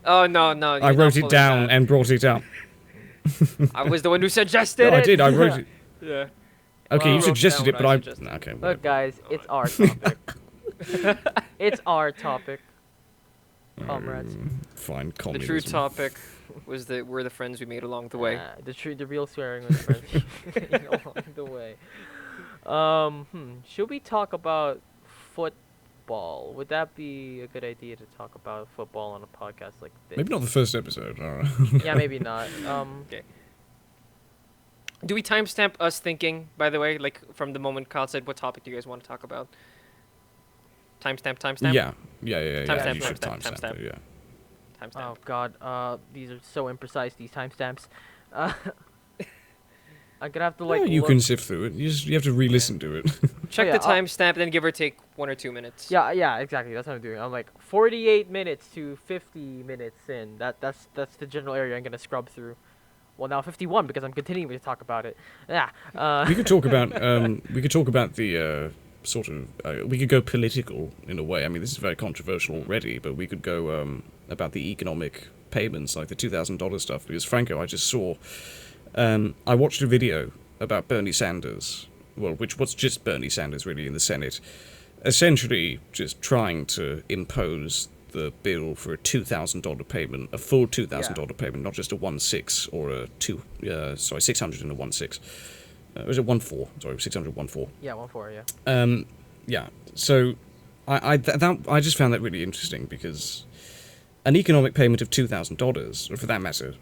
Oh no! I wrote it down and brought it up. I was the one who suggested No, it. I did. I wrote it. Yeah. Okay, Well, you suggested down it, but what I I... suggested. Okay. Look, whatever. guys, it's our topic. It's our topic, comrades. Fine, The communism. true topic was that we're the friends we made along the way. The real swearing was friends along the way. Should we talk about football? Would that be a good idea to talk about football on a podcast like this? Maybe not the first episode. All right. Yeah, maybe not. Okay. Do we timestamp us thinking, by the way, like from the moment Kyle said, what topic do you guys want to talk about? Timestamp? Yeah. Timestamp, You should timestamp. timestamp it, yeah. Timestamp. Oh God, these are so imprecise. These timestamps. I'm gonna have to like. Yeah, you look- can sift through it. You have to re-listen to it. Check yeah, the I'll- timestamp, then give or take 1 or 2 minutes. Yeah, exactly. That's what I'm doing. I'm like 48 minutes to 50 minutes in. That's the general area I'm gonna scrub through. Well, now 51 because I'm continuing to talk about it. Yeah. We could talk about the sort of we could go political in a way. I mean, this is very controversial already, but we could go about the economic payments, like the $2,000 stuff. Because Franco, I just saw. I watched a video about Bernie Sanders, which was just Bernie Sanders really in the Senate, essentially just trying to impose the bill for a $2,000 payment, a full $2,000 payment, not just a 1/6 or a 600 and a 1/6. Was it 1/4? Sorry, 600 1/4. Yeah, 1/4. Yeah. Yeah. So I just found that really interesting because an economic payment of $2,000, or for that matter,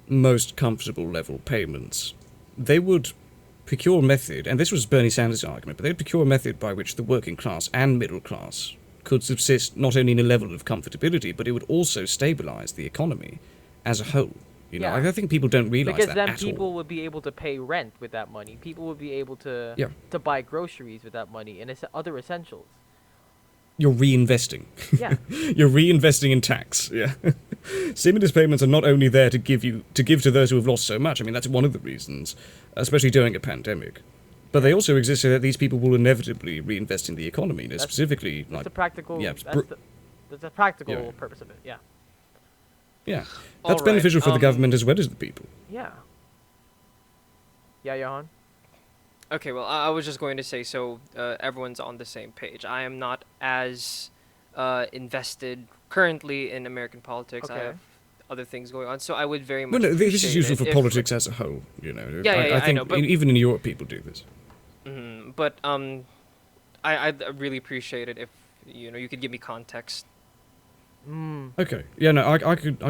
most comfortable level payments, they would procure a method, and this was Bernie Sanders' argument, but they'd procure a method by which the working class and middle class could subsist not only in a level of comfortability, but it would also stabilise the economy as a whole. You know, Yeah. I think people don't realise Because that then at people all. would be able to pay rent with that money. People would be able to Yeah. to buy groceries with that money and other essentials. You're reinvesting. Yeah. You're reinvesting in tax. Yeah. Stimulus payments are not only there to give to those who have lost so much. I mean, that's one of the reasons, especially during a pandemic. But they also exist so that these people will inevitably reinvest in the economy. They're specifically That's like the practical. yeah, That's the practical Yeah. purpose of it. Yeah. yeah. All That's right, beneficial for the government as well as the people. Yeah. Yeah, Johan. Okay, well, I was just going to say, so everyone's on the same page. I am not as invested currently in American politics. I Okay. have other things going on, so I would very much. Well, no, this is appreciate useful it for if, politics as a whole. You know. Yeah, I I think know, but- even in Europe, people do this. But I'd really appreciate it if you could give me context. Okay. Yeah, no, I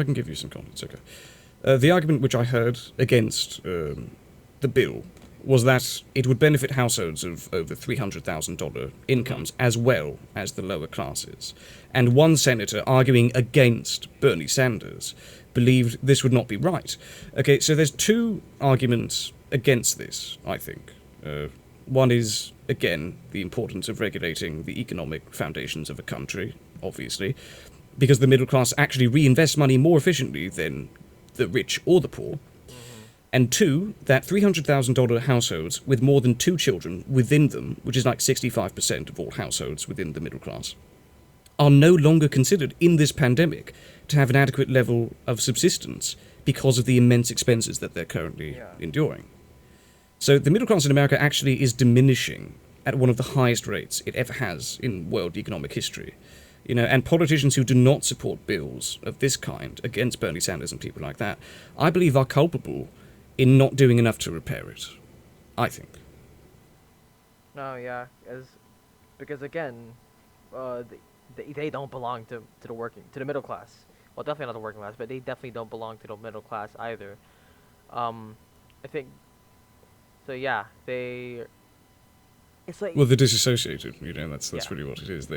can give you some context. Okay. The argument which I heard against the bill was that it would benefit households of over $300,000 incomes as well as the lower classes. And one senator arguing against Bernie Sanders believed this would not be right. Okay, so there's two arguments against this, I think. One is, again, the importance of regulating the economic foundations of a country, obviously, because the middle class actually reinvests money more efficiently than the rich or the poor. And two, that $300,000 households with more than 2 children within them, which is like 65% of all households within the middle class, are no longer considered in this pandemic to have an adequate level of subsistence because of the immense expenses that they're currently enduring. So the middle class in America actually is diminishing at one of the highest rates it ever has in world economic history. You know, and politicians who do not support bills of this kind against Bernie Sanders and people like that, I believe are culpable in not doing enough to repair it. I think. No, yeah, because again, they don't belong to the middle class. Well, definitely not the working class, but they definitely don't belong to the middle class either. I think. So yeah, it's like Mm. Well, they're disassociated. You know, that's Yeah. really what it is.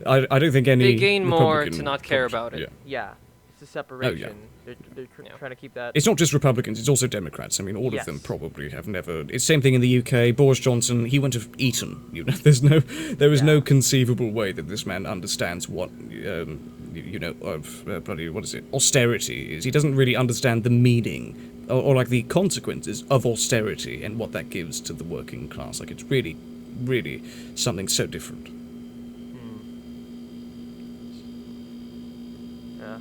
I don't think any. They gain more Republican to not care politician- about it. Yeah. yeah, it's a separation. They're Yeah. trying to keep that. It's not just Republicans, it's also Democrats. I mean, all of them Yes. probably have never... It's the same thing in the UK. Boris Johnson, he went to Eton. You know, there is no Yeah. conceivable way that this man understands what, what is it? Austerity is. He doesn't really understand the meaning or like the consequences of austerity and what that gives to the working class. Like, it's really, really something so different. Yeah.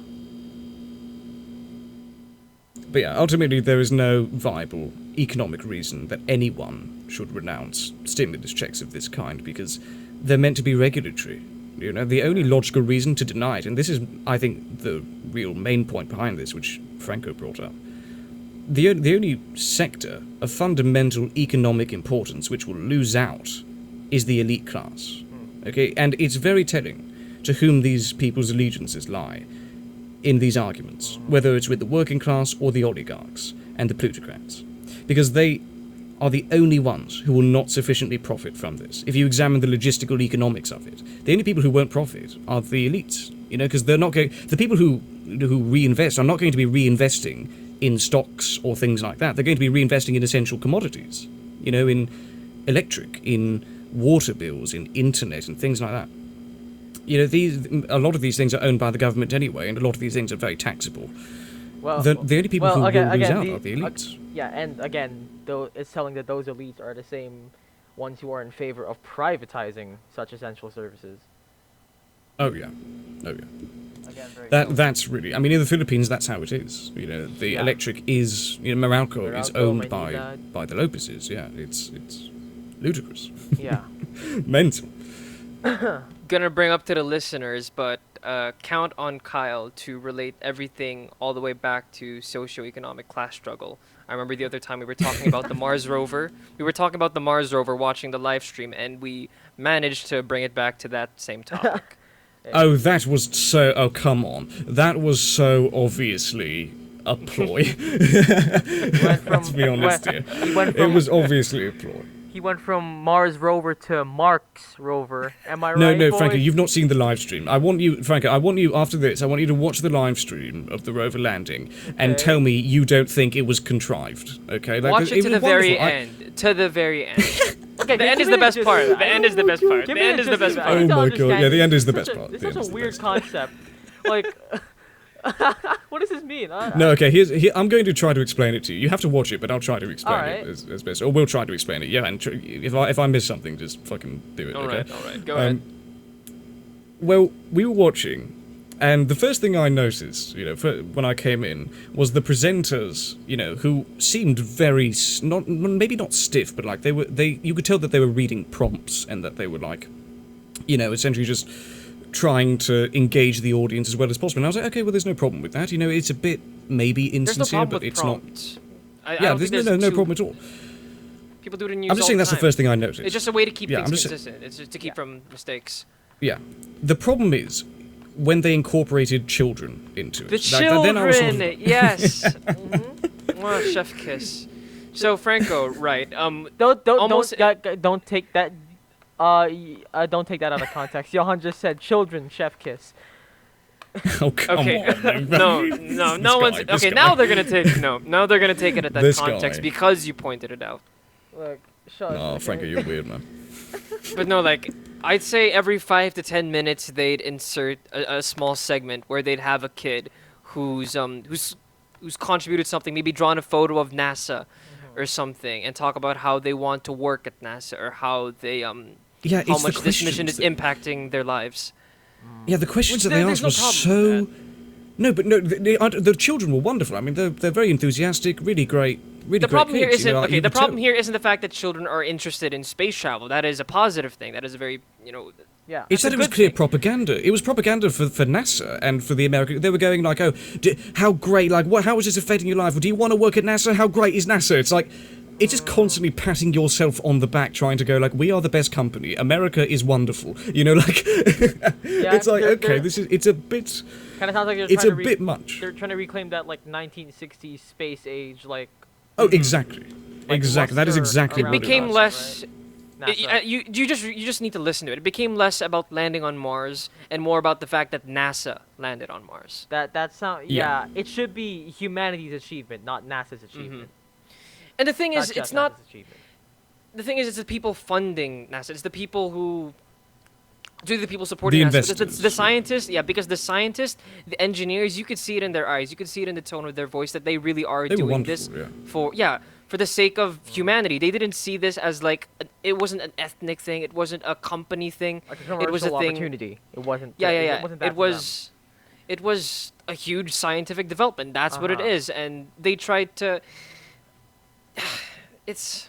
But yeah, ultimately there is no viable economic reason that anyone should renounce stimulus checks of this kind because they're meant to be regulatory. You know, the only logical reason to deny it, and this is, I think, the real main point behind this, which Franco brought up, the only sector of fundamental economic importance which will lose out is the elite class. Okay, and it's very telling to whom these people's allegiances lie in these arguments, whether it's with the working class or the oligarchs and the plutocrats, because they are the only ones who will not sufficiently profit from this. If you examine the logistical economics of it, the only people who won't profit are the elites, you know, because they're not going. The people who reinvest are not going to be reinvesting in stocks or things like that. They're going to be reinvesting in essential commodities, you know, in electric, in water bills, in internet, and things like that. You know, a lot of these things are owned by the government anyway, and a lot of these things are very taxable. Well, The only people who will lose out are the the- elites. yeah, and again, though it's telling that those elites are the same ones who are in favor of privatizing such essential services. Oh yeah. Again, very telling. That's really. I mean, in the Philippines, that's how it is. You know, the Yeah. electric is. You know, Meralco is Meralco, owned Maynila. by the Lopez's. Yeah, it's ludicrous, Yeah. mental. Gonna bring up to the listeners, but count on Kyle to relate everything all the way back to socioeconomic class struggle. I remember the other time we were talking about the Mars rover. We were talking about the Mars rover watching the live stream, and we managed to bring it back to that same topic. Oh, that was so. Oh, come on. That was so obviously a ploy. Went from, Let's be honest here. He went It from was obviously a ploy. he went from Mars rover to Mark's rover. Am I No, right? no, boys? Franco, you've not seen the live stream. Franco, after this, I want you to watch the live stream of the rover landing and Okay. tell me you don't think it was contrived, okay? Like, Watch it to was the very wonderful. end. To the very end. Okay, The end give is me the best gist part. of it. The end is the best part. Give The me end is the gist best of it. part. I need to Oh my God, understand yeah, the this. end is the It's best part. It's The end such is a the weird best part. concept. Like, what does this mean? No, okay, I'm going to try to explain it to you. You have to watch it, but I'll try to explain Alright. it as best. Or we'll try to explain it, yeah, and if I miss something, just fucking do it, okay? Alright. Go ahead. Well, we were watching, and the first thing I noticed, when I came in, was the presenters, who seemed very maybe not stiff, but like you could tell that they were reading prompts and that they were like, essentially just trying to engage the audience as well as possible. And I was like, okay, well, there's no problem with that. It's a bit maybe There's no insincere, problem but with it's prompts. not. I Yeah, don't there's think no too- problem at all. People do it in news I'm just all saying the that's the time. first thing I noticed. It's just a way to keep Yeah, things I'm just- consistent. It's just to keep from mistakes. Yeah. The problem is when they incorporated children into it. The Then I was sort children, of- yes. Oh, chef kiss. So Franco, right? Don't Almost- don't take that. Don't take that out of context. Johan just said children chef kiss. Oh, come Okay. on. No one's guy, this okay. guy. Now they're gonna take Now they're gonna take it at that This context guy. because you pointed it out. Look, shut Oh, up. Franco, you're weird, man. But no, like I'd say every 5 to 10 minutes they'd insert a small segment where they'd have a kid who's contributed something, maybe drawn a photo of NASA or something, and talk about how they want to work at NASA or how they Yeah, how it's much the this mission questions is impacting their lives. Yeah, the questions that they there's asked no were problem with so. No, but no, the children were wonderful. I mean, they're very enthusiastic, really great, really The great problem here kids, isn't like, okay. you The could problem tell. here isn't the fact that children are interested in space travel. That is a positive thing. That is a very Yeah. It's that a it was good clear thing. propaganda. It was propaganda for NASA and for the American. They were going like, "Oh, how great! Like, how is this affecting your life? Well, do you want to work at NASA? How great is NASA?" It's like, it's just constantly patting yourself on the back, trying to go like, "We are the best company. America is wonderful." Like, Yeah, it's like, okay, they're- it's a bit, Kind of sounds like they're it's trying a to bit much. They're trying to reclaim that like 1960s space age like. Oh, exactly, Like exactly. That is luster exactly around what it became was. less. NASA. You just need to listen to it. It became less about landing on Mars and more about the fact that NASA landed on Mars. That sound Yeah. It should be humanity's achievement, not NASA's achievement. And the thing is, just it's not. NASA's achievement. The thing is, it's the people funding NASA. It's the people who. The people supporting The NASA. investors, The scientists, yeah, because the scientists, the engineers, you could see it in their eyes. You could see it in the tone of their voice that they really are They were doing this wonderful, yeah. for the sake of humanity. They didn't see this as like it wasn't an ethnic thing. It wasn't a company thing. Like a commercial It was a thing. opportunity. It wasn't. Yeah. It wasn't that It for them. was. It was a huge scientific development. That's what it Uh-huh. is, and they tried to. It's.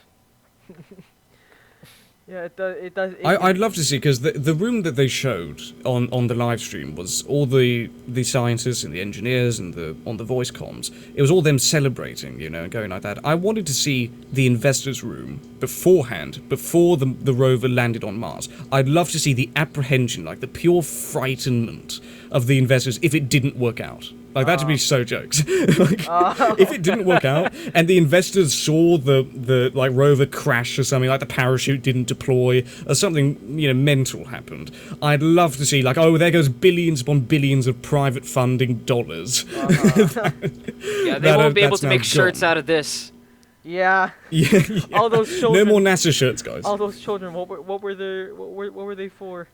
Yeah, it does. It does. I'd love to see, because the room that they showed on the live stream was all the scientists and the engineers and on the voice comms. It was all them celebrating, and going like that. I wanted to see the investors' room beforehand, before the rover landed on Mars. I'd love to see the apprehension, like the pure frightenment of the investors if it didn't work out. Like, that'd be so jokes. Like, if it didn't work out, and the investors saw the like rover crash or something, like the parachute didn't deploy, or something, mental happened, I'd love to see, like, oh, there goes billions upon billions of private funding dollars. Yeah, they won't be able that's to now make shirts gone. out of this. Yeah. Yeah. All those No children. more NASA shirts, guys. All those children. What were they for?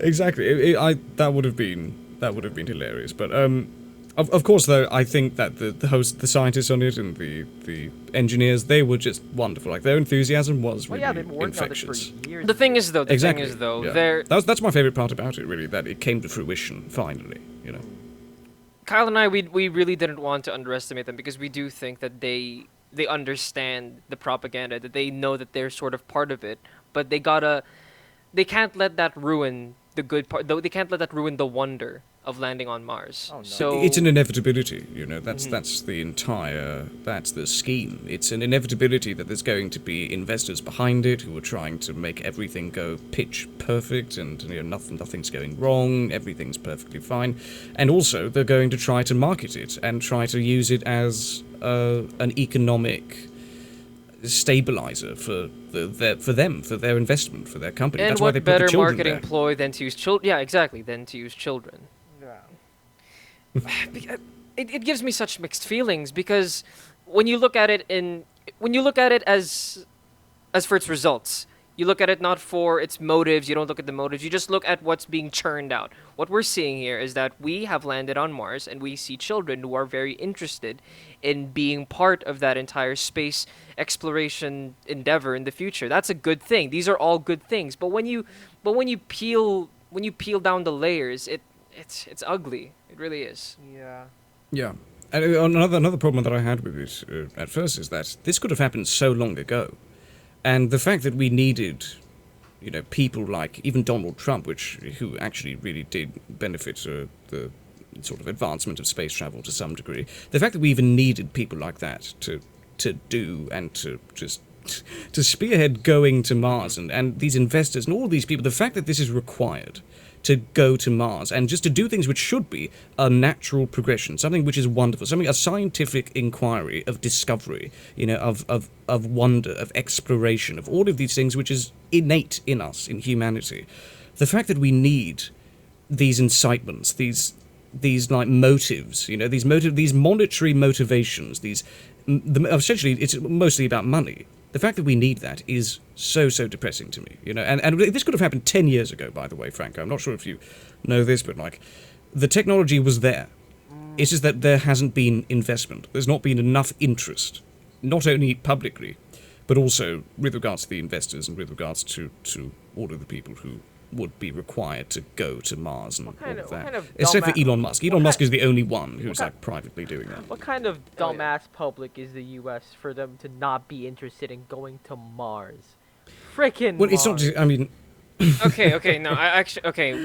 Exactly. That would have been hilarious. But of course, though, I think that the scientists on it and the engineers, they were just wonderful. Like, their enthusiasm was Well, really yeah, they've been working on this infectious. for years. The thing is, though, Exactly. Yeah. they're That's my favorite part about it, really, that it came to fruition finally. Kyle and I, we really didn't want to underestimate them because we do think that they understand the propaganda, that they know that they're sort of part of it, but they can't let that ruin the good part. They can't let that ruin the wonder of landing on Mars. Oh, no. So It's an inevitability, that's the scheme. It's an inevitability that there's going to be investors behind it who are trying to make everything go pitch perfect and nothing's going wrong, everything's perfectly fine. And also they're going to try to market it and try to use it as an economic stabilizer for their investment, for their company. and That's why what they put the better children marketing there. ploy than to use children? Yeah, exactly, than to use children. It gives me such mixed feelings because when you look at it as for its results, you look at it not for its motives. You don't look at the motives. You just look at what's being churned out. What we're seeing here is that we have landed on Mars, and we see children who are very interested in being part of that entire space exploration endeavor in the future. That's a good thing. These are all good things. But when you peel down the layers, it's ugly. It really is. Yeah. Yeah. And another problem that I had with it at first is that this could have happened so long ago. And the fact that we needed, people like even Donald Trump, who actually really did benefit the sort of advancement of space travel to some degree. The fact that we even needed people like that to do and to just to spearhead going to Mars and these investors and all these people, the fact that this is required to go to Mars and just to do things which should be a natural progression, something which is wonderful, a scientific inquiry of discovery, of wonder, of exploration, of all of these things which is innate in us, in humanity. The fact that we need these incitements, these motives, these monetary motivations, essentially it's mostly about money. The fact that we need that is so depressing to me, and this could have happened 10 years ago, by the way, Franco. I'm not sure if you know this, but the technology was there. It's just that there hasn't been investment. There's not been enough interest, not only publicly, but also with regards to the investors and with regards to all of the people who would be required to go to Mars and all of that. Except for Elon Musk. Elon Musk is the only one who's privately doing that. What kind of dumbass public is the U.S. for them to not be interested in going to Mars? Frickin' Well, Mars. it's not just, Okay, no,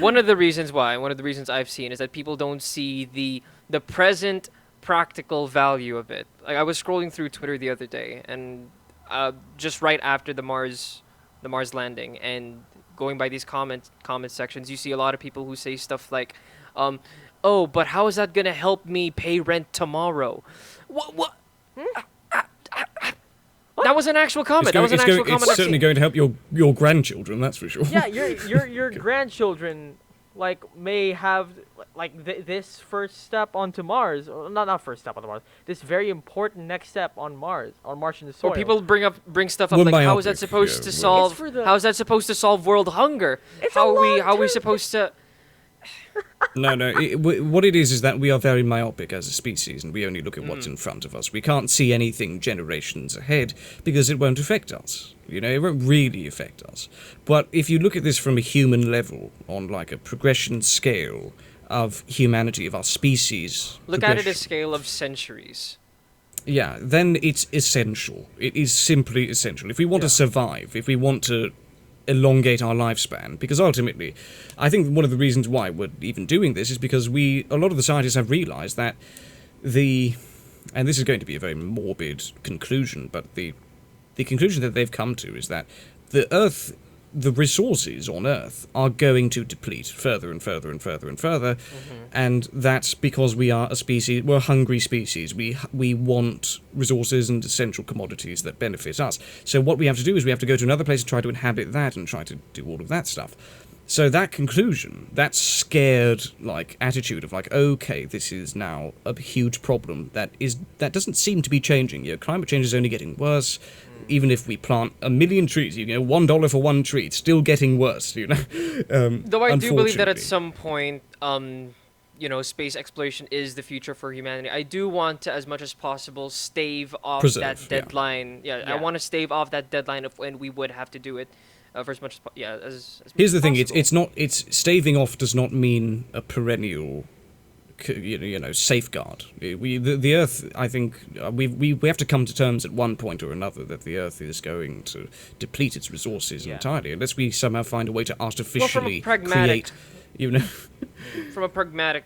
one of the reasons I've seen is that people don't see the present practical value of it. Like, I was scrolling through Twitter the other day, and just right after the Mars landing, and going by these comment sections, you see a lot of people who say stuff like, "Oh, but how is that gonna help me pay rent tomorrow?" What? That was an actual comment. It's certainly going to help your grandchildren, that's for sure. Yeah, your grandchildren may have this first step onto Mars, or not first step onto Mars. This very important next step on Mars, on Martian soil. Or people bring stuff up like, how is that supposed to solve? How is that supposed to solve world hunger? How are we supposed to? No. What it is that we are very myopic as a species, and we only look at what's in front of us. We can't see anything generations ahead because it won't affect us. It won't really affect us. But if you look at this from a human level, on a progression scale of humanity, of our species, look at it as a scale of centuries. Yeah, then it's essential. It is simply essential. If we want to survive, if we want to elongate our lifespan, because ultimately, I think one of the reasons why we're even doing this is because a lot of the scientists have realized that and this is going to be a very morbid conclusion, but the conclusion that they've come to is that the resources on Earth are going to deplete further and further and further and further, and that's because we are a species, we're a hungry species. We want resources and essential commodities that benefit us. So what we have to do is we have to go to another place and try to inhabit that and try to do all of that stuff. So that conclusion, that scared attitude of okay, this is now a huge problem that doesn't seem to be changing. Climate change is only getting worse. Even if we plant 1 million trees, $1 for one tree, it's still getting worse. Though I do believe that at some point, space exploration is the future for humanity. I do want to, as much as possible, stave off that deadline. Yeah, I want to stave off that deadline of when we would have to do it. For as much as Here's the thing: possible. it's staving off does not mean a perennial, safeguard. The Earth, I think, we have to come to terms at one point or another that the Earth is going to deplete its resources entirely, unless we somehow find a way to artificially create. From a pragmatic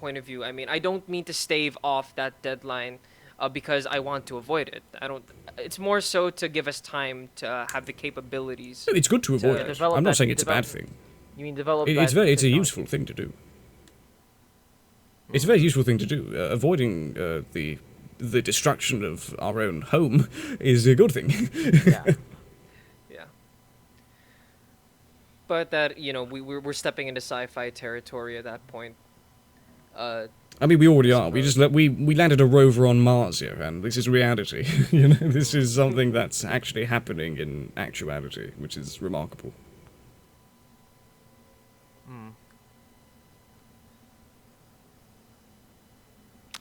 point of view, I mean, I don't mean to stave off that deadline because I want to avoid it. I don't. It's more so to give us time to have the capabilities. It's good to avoid it. develop I'm not that- saying it's a bad develop- thing. You mean develop It's that it's a technology. useful thing to do. It's a very useful thing to do. Avoiding the destruction of our own home is a good thing. Yeah. Yeah. But that we're stepping into sci-fi territory at that point. I mean, we already are. We landed a rover on Mars here, and this is reality. This is something that's actually happening in actuality, which is remarkable.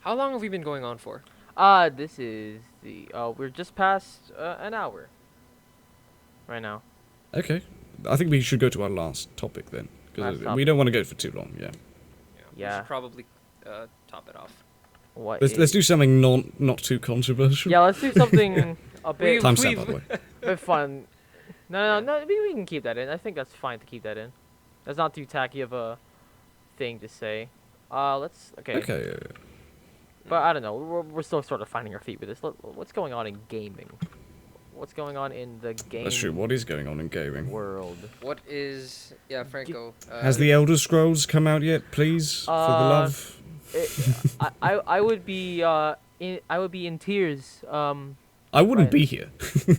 How long have we been going on for? This is the we're just past an hour. Right now. Okay, I think we should go to our last topic then, because Last we don't want to go for too long. Yeah, We Yeah. should probably top it off. What? let's do something not too controversial. Yeah, let's do something a bit Time stamp, by the way. bit fun. No. We can keep that in. I think that's fine to keep that in. That's not too tacky of a thing to say. Let's okay. Okay. But I don't know. We're still sort of finding our feet with this. What's going on in gaming? What's going on in the game That's true. What is going on in gaming? world? What is Franco? Has the Elder Scrolls come out yet, please? For the love. I would be I would be in tears. I wouldn't Right. be here.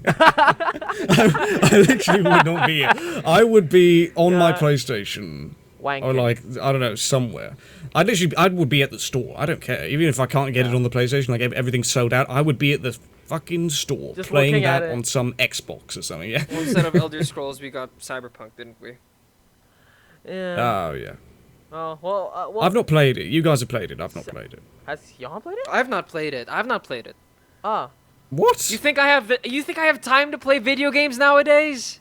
I literally would not be here. I would be on my Yeah. PlayStation Wanking. or like I don't know somewhere. I would be at the store. I don't care. Even if I can't get it on the PlayStation, like everything's sold out, I would be at the fucking store Just playing looking at that it. on some Xbox or something. Yeah. Well, instead of Elder Scrolls, we got Cyberpunk, didn't we? Yeah. Oh yeah. Well. I've not played it. You guys have played it. I've not So- played it. Has Johan played it? I've not played it. Ah. What? You think I have time to play video games nowadays?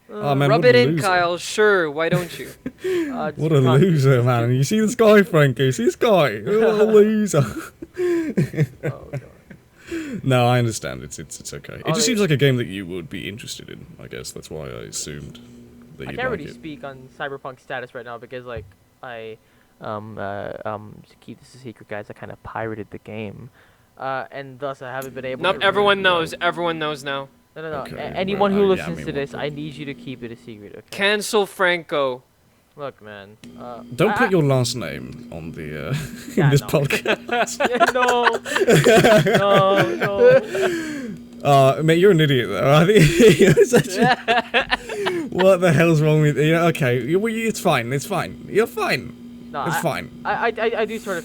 Oh, man, Rub what it a in, loser. Kyle. Sure, why don't you? Just What a can't- loser, man. You see this guy, Frankie? See this guy? What a loser. Oh, God. No, I understand. It's okay. It Oh, just seems like a game that you would be interested in, I guess. That's why I assumed that I you'd can't like really it. speak on Cyberpunk status right now because like I to keep this a secret, guys, I kind of pirated the game, and thus I haven't been able. Not to everyone really- knows. Everyone knows now. No. Okay, Anyone well, who yeah, I listens mean, to this, what- I need you to keep it a secret. Okay. Cancel Franco. Look, man. Don't put your last name on the Yeah, in this no. podcast. no. Mate, you're an idiot though. I think you're such a... What the hell's wrong with you? Okay, it's fine. It's fine. You're fine. No, It's I- fine. I do sort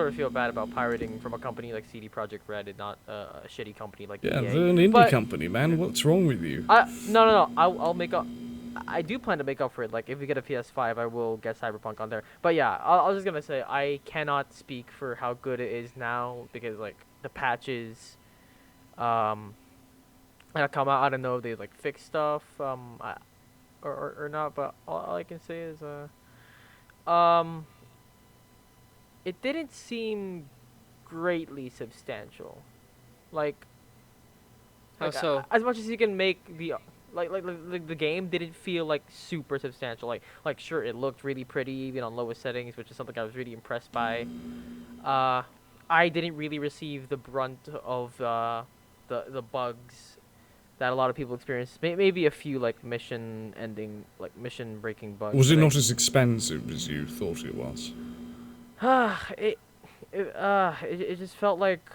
of feel bad about pirating from a company like CD Projekt Red and not a shitty company like Yeah, EA. they're an indie But- company, man. What's wrong with you? No. I'll make up. I do plan to make up for it. Like if we get a PS5, I will get Cyberpunk on there. But yeah, I was just gonna say I cannot speak for how good it is now because like the patches, that come out. I don't know if they like fix stuff, or not. But all I can say is it didn't seem greatly substantial. Like How so? As much as you can make the the game didn't feel like super substantial. Like sure it looked really pretty even on lowest settings, which is something I was really impressed by. I didn't really receive the brunt of the bugs that a lot of people experienced. Maybe a few like mission breaking bugs. Was it but I- not as expensive as you thought it was? it just felt like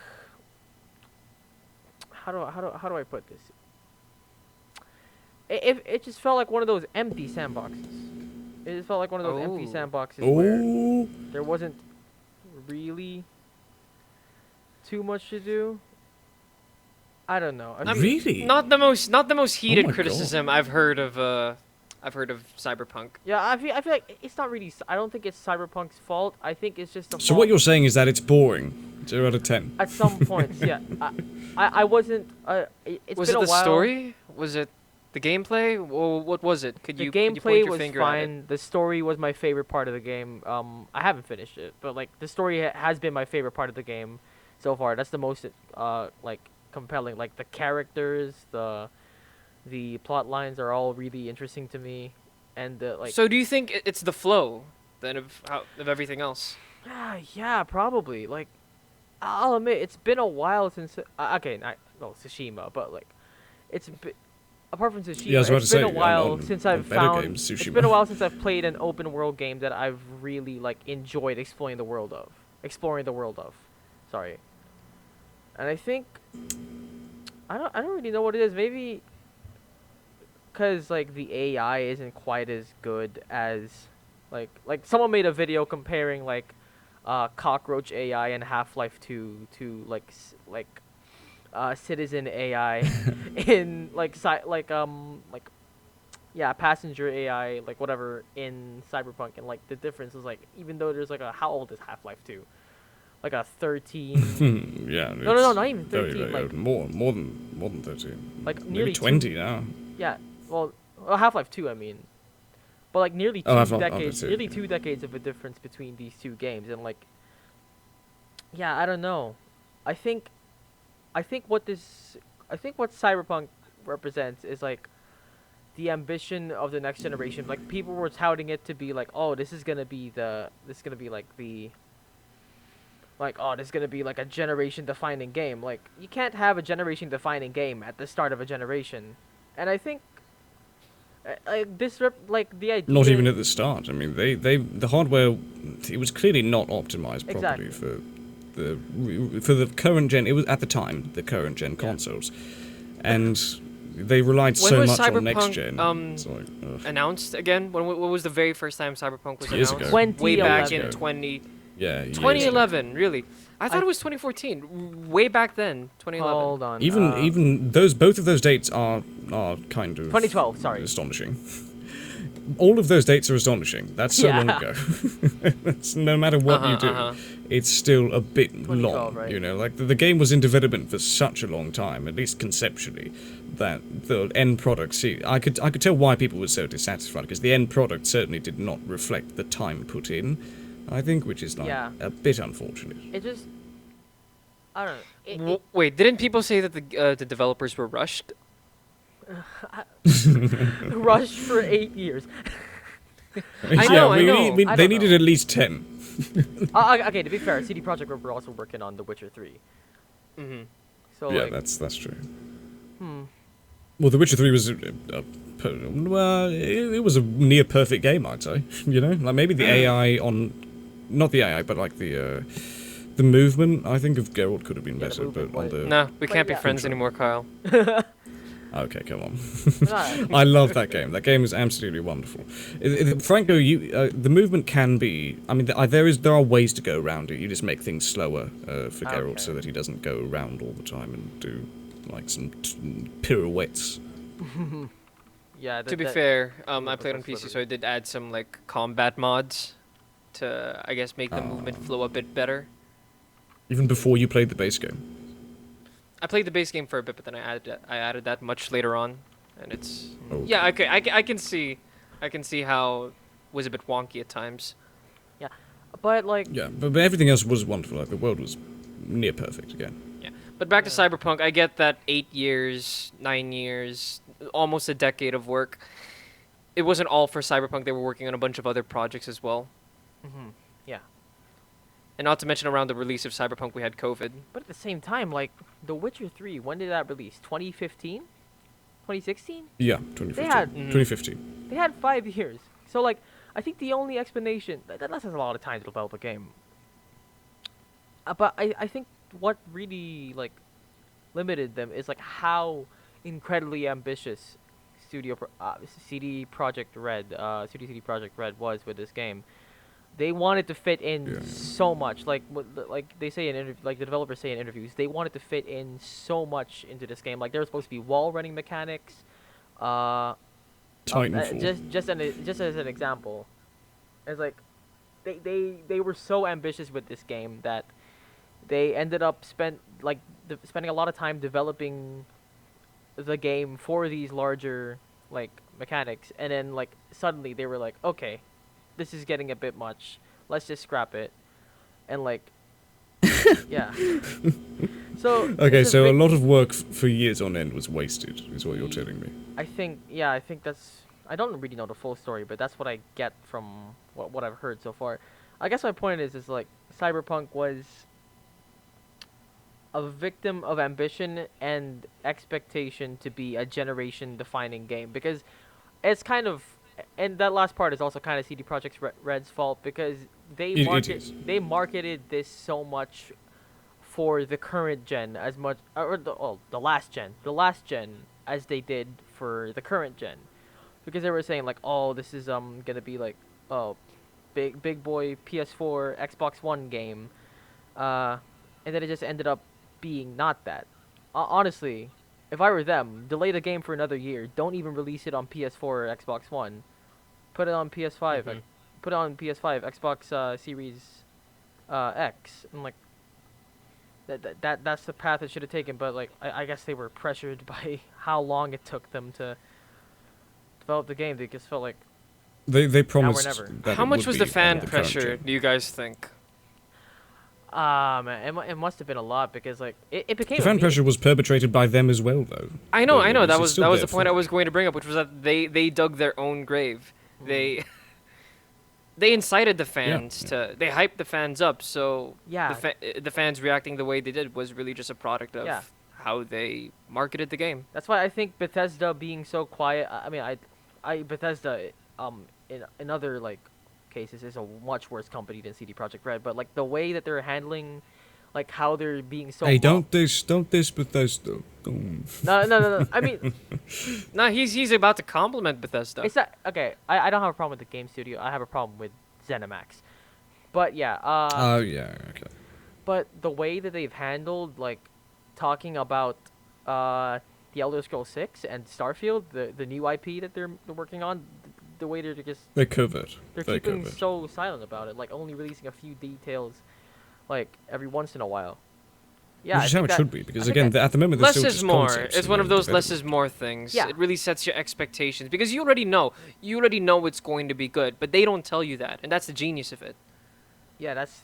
how do I put this? It just felt like one of those empty sandboxes. It just felt like one of those empty Oh. sandboxes where Oh, there wasn't really too much to do. I don't know. I mean, really? Not the most heated my God. criticism I've heard of Cyberpunk. yeah, I feel like it's not really. I don't think it's Cyberpunk's fault. I think it's just the So fault what you're saying is that it's boring. 0 out of 10. at some points. Yeah, I wasn't. It's Was been it a the while. story? Was it the gameplay? Or what was it? Could The you point gameplay your was finger at it? fine. The story was my favorite part of the game. I haven't finished it, but like the story has been my favorite part of the game so far. That's the most like compelling. Like the characters, the plot lines are all really interesting to me, and like So do you think it's the flow? than of everything else. Yeah, probably. Like, I'll admit it's been a while since. Okay, well, Tsushima, but like, apart from Tsushima, Yeah, I was about it's to been say, a while on since better I've found. games, It's Tsushima. been a while since I've played an open world game that I've really like enjoyed exploring the world of. Sorry. And I think I don't really know what it is. Maybe because like the AI isn't quite as good as like someone made a video comparing like cockroach AI and Half-Life 2 to citizen AI in passenger AI like whatever in Cyberpunk, and like the difference is like even though there's like how old is Half-Life 2? Like a 13. Yeah. No, not even very, 13. very Like old. More than 13. like Maybe nearly 20 two, now. yeah. Well, Half-Life 2, I mean. But like nearly Oh, two Half-Life decades, 2. nearly 2 decades of a difference between these two games, and like, yeah, I don't know. I think what Cyberpunk represents is like the ambition of the next generation. Like people were touting it to be like, oh, this is gonna be like a generation-defining game. Like you can't have a generation-defining game at the start of a generation, and I think the idea. Not even at the start. I mean, the hardware, it was clearly not optimized properly for the current gen. It was at the time the current gen consoles, and they relied When so was much on Cyberpunk, next gen. um, So, announced again? When was the very first time Cyberpunk was 2 years announced? ago. Way back 2011. in yeah, years ago. 2011, really? I thought it was 2014. Way back then, 2011. Hold on. Even both of those dates are kind of 2012. Sorry. astonishing. All of those dates are astonishing. That's so long ago. That's, no matter what you do, it's still a bit long. Right? You know, like the game was in development for such a long time, at least conceptually, that the end product. See, I could tell why people were so dissatisfied because the end product certainly did not reflect the time put in. I think, which is like a bit unfortunate. It just, I don't know. Wait, didn't people say that the developers were rushed? Rushed for 8 years. I know. They needed at least 10. Okay, to be fair, CD Projekt Red were also working on The Witcher 3. Mm-hmm. So Yeah, like, that's true. Well, The Witcher 3 was it was a near perfect game, I'd say. You know, like maybe the AI not the AI, but like the movement. I think of Geralt could have been better, but on the No, we can't be friends anymore, Kyle. okay, come on. Nah. I love that game. That game is absolutely wonderful. Franco, the movement can be. I mean, there are ways to go around it. You just make things slower for Geralt so that he doesn't go around all the time and do like some pirouettes. Yeah. To be fair, I played on PC, so I did add some like combat mods to, I guess, make the movement flow a bit better. Even before you played the base game. I played the base game for a bit, but then I added that much later on, and it's Okay. yeah. Okay, I can see how it was a bit wonky at times. Yeah, but like. Yeah, but everything else was wonderful. Like the world was near perfect again. Yeah, but back to Cyberpunk, I get that 8 years, 9 years, almost a decade of work. It wasn't all for Cyberpunk. They were working on a bunch of other projects as well. Yeah. And not to mention around the release of Cyberpunk, we had COVID. But at the same time, like The Witcher 3, when did that release? 2015? 2016? Yeah, 2015. They had 2015. They had 5 years. So like, I think the only explanation that has a lot of time to develop a game. But I think what really like limited them is like how incredibly ambitious CD Projekt Red was with this game. They wanted to fit in so much, like they say in like the developers say in interviews, they wanted to fit in so much into this game. Like there was supposed to be wall running mechanics. Titanfall. Just as an example, it's like they were so ambitious with this game that they ended up spending a lot of time developing the game for these larger like mechanics, and then like suddenly they were like, okay, this is getting a bit much. Let's just scrap it, and like, yeah. So okay, so a lot of work for years on end was wasted, is what you're telling me. I think I don't really know the full story, but that's what I get from what I've heard so far. I guess my point is like Cyberpunk was a victim of ambition and expectation to be a generation-defining game, because it's kind of, and that last part is also kind of CD Projekt Red's fault, because It is. they marketed this so much for the current gen as much, or the last gen as they did for the current gen, because they were saying like, oh, this is gonna be like, oh, big boy PS4 Xbox One game, and then it just ended up being not that. Honestly, if I were them, delay the game for another year. Don't even release it on PS4 or Xbox One. Put it on PS5. Mhm. Put it on PS5, Xbox Series X. And like that's the path it should have taken. But like I guess they were pressured by how long it took them to develop the game. They just felt like They promised never. that How it much would was be the on fan current pressure, gen. do you guys think? man, it must have been a lot, because like it became The a fan meme. pressure was perpetrated by them as well, though. I know. It's That was still the their point I fault. was going to bring up, which was that they dug their own grave. They they incited the fans to, they hyped the fans up. So Yeah. the fans reacting the way they did was really just a product of Yeah. how they marketed the game. That's why I think Bethesda being so quiet. I mean, I Bethesda, in other like cases is a much worse company than CD Projekt Red. But like the way that they're handling, like how they're being so. Hey, don't this Bethesda. Don't. No. I mean, Nah, he's about to compliment Bethesda. it's not okay. I don't have a problem with the game studio. I have a problem with ZeniMax. But yeah. Oh yeah, okay. But the way that they've handled like talking about the Elder Scrolls 6 and Starfield, the new IP that they're working on, the way they're just They're covert. they're Very keeping covert. so silent about it, like only releasing a few details like every once in a while. Yeah, Which I is how think it that- should be, because I think again, that- at the moment, they're Less still is just more. concepts It's and one of they're those less development. is more things. Yeah. It really sets your expectations because you already know. You already know it's going to be good, but they don't tell you that, and that's the genius of it. that's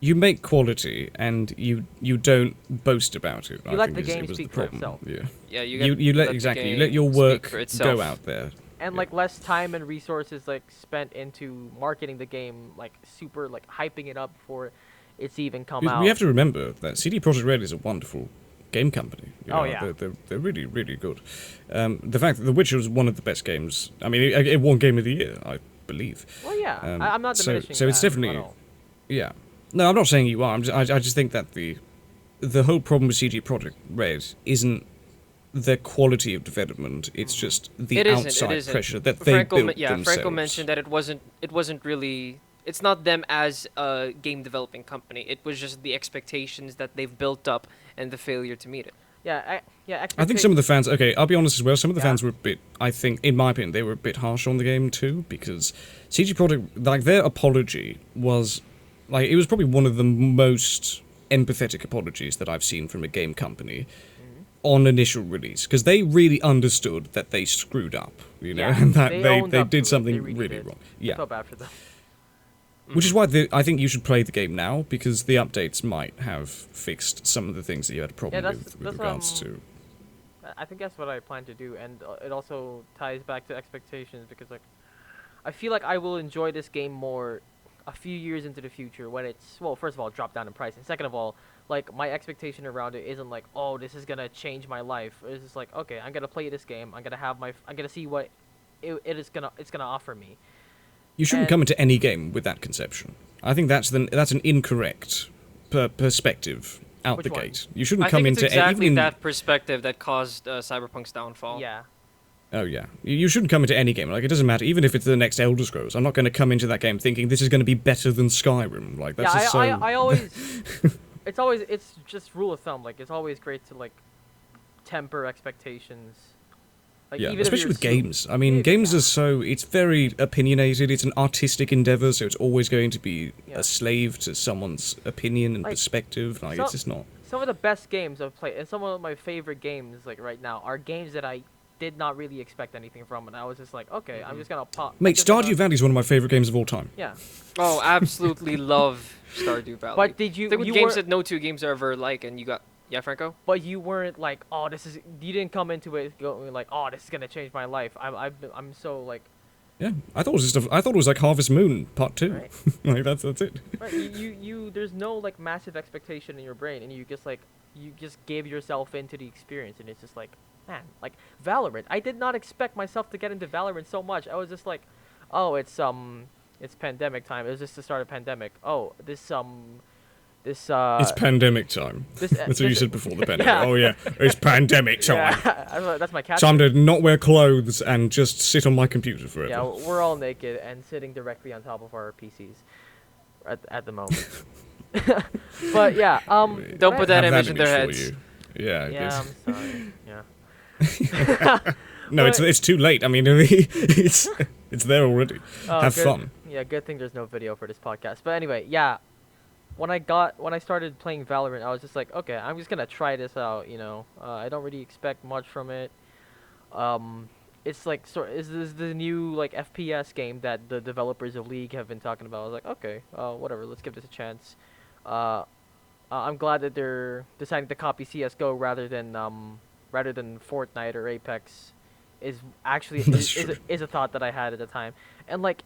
You make quality, and you don't boast about it. You I let think the is- game it was speak the for problem. itself. Yeah. Yeah, You let the exactly. You game let your speak work for itself. go out there. and Yeah. like less time and resources like spent into marketing the game, like super like hyping it up before it's even come out. We have to remember that CD Projekt Red is a wonderful game company. You Oh, know, yeah. they're really, really good. The fact that The Witcher was one of the best games. I mean, it won Game of the Year, I believe. Well, yeah, Um, I'm not so- diminishing. so it's that definitely- at all. Yeah. No, I'm not saying you are. I just think that the whole problem with CD Projekt Red isn't the quality of development. It's just the It isn't. outside It isn't. pressure that they built themselves. Franco mentioned that it wasn't really. It's not them as a game developing company. It was just the expectations that they've built up and the failure to meet it. Yeah, I think some of the fans, okay, I'll be honest as well, some of the Yeah. fans were a bit, I think, in my opinion, they were a bit harsh on the game too, because CG Projekt, like, their apology was, like, it was probably one of the most empathetic apologies that I've seen from a game company on initial release, because they really understood that they screwed up, you know, Yeah, and that they they owned up to did it, something they really really did. wrong. I Yeah. feel bad for them. Which is why I think you should play the game now, because the updates might have fixed some of the things that you had a problem with regards to. I think that's what I plan to do, and it also ties back to expectations, because like I feel like I will enjoy this game more a few years into the future when it's, well, first of all, drop down in price, and second of all, like my expectation around it isn't like, oh, this is gonna change my life. It's just like, okay, I'm gonna play this game, I'm gonna see what it's gonna offer me. You shouldn't And- come into any game with that conception. I think that's an incorrect perspective out Which the one? gate. You shouldn't I come think it's into exactly even. that perspective that caused Cyberpunk's downfall. Yeah. Oh yeah, you shouldn't come into any game. Like, it doesn't matter, even if it's the next Elder Scrolls. I'm not going to come into that game thinking this is going to be better than Skyrim. Like, that's Yeah, just so. I always, it's just rule of thumb. Like, it's always great to like temper expectations. Like, Yeah, even if especially you're with su- games. I mean, Yeah. games are so, it's very opinionated, it's an artistic endeavour, so it's always going to be Yeah. a slave to someone's opinion and Like, perspective. Like, so- it's just not. Some of the best games I've played, and some of my favorite games, like right now, are games that I did not really expect anything from, and I was just like, okay, I'm just gonna pop. Mate, I'm just Stardew gonna- Valley is one of my favourite games of all time. Yeah, Oh, absolutely love Stardew Valley. but did you? I think with You games were, that no two games are ever alike, and you got Yeah, Franco. But you weren't like, oh, you didn't come into it going like, oh, this is gonna change my life. I'm so like. Yeah, I thought it was like Harvest Moon Part 2. Right. Like that's it. Right. You there's no like massive expectation in your brain, and you just gave yourself into the experience, and it's just like, man, like Valorant. I did not expect myself to get into Valorant so much. I was just like, oh, it's pandemic time. It was just the start of pandemic. Oh, It's pandemic time. That's what you said before the pandemic. Yeah. Oh yeah, it's pandemic time. Yeah, that's my cat. Time to not wear clothes and just sit on my computer forever. Yeah, we're all naked and sitting directly on top of our PCs at the moment. But yeah, Don't put that Have image in their for heads. you. Yeah. Yeah, it's- I'm sorry. Yeah. No, it's too late. I mean, it's there already. Oh, Have good. fun. Yeah, good thing there's no video for this podcast. But anyway, yeah. When I started playing Valorant, I was just like, okay, I'm just gonna try this out. You know, I don't really expect much from it. It's like is this the new like FPS game that the developers of League have been talking about? I was like, okay, whatever, let's give this a chance. I'm glad that they're deciding to copy CS:GO rather than Fortnite or Apex. Is actually is a thought that I had at the time, and like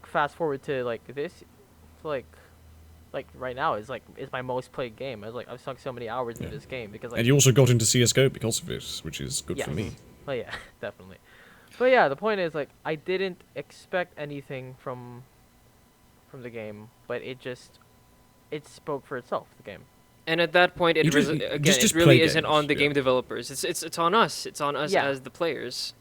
fast forward to like this, it's like right now is my most played game. I've sunk so many hours into this game because like. And you also got into CS:GO because of it, which is good for Yes. me. Oh yeah, definitely. But yeah, the point is like I didn't expect anything from the game, but it spoke for itself. The game. And at that point, it You just- really, again, just it really play isn't games, on the yeah. game developers. It's on us. It's on us Yeah. as the players.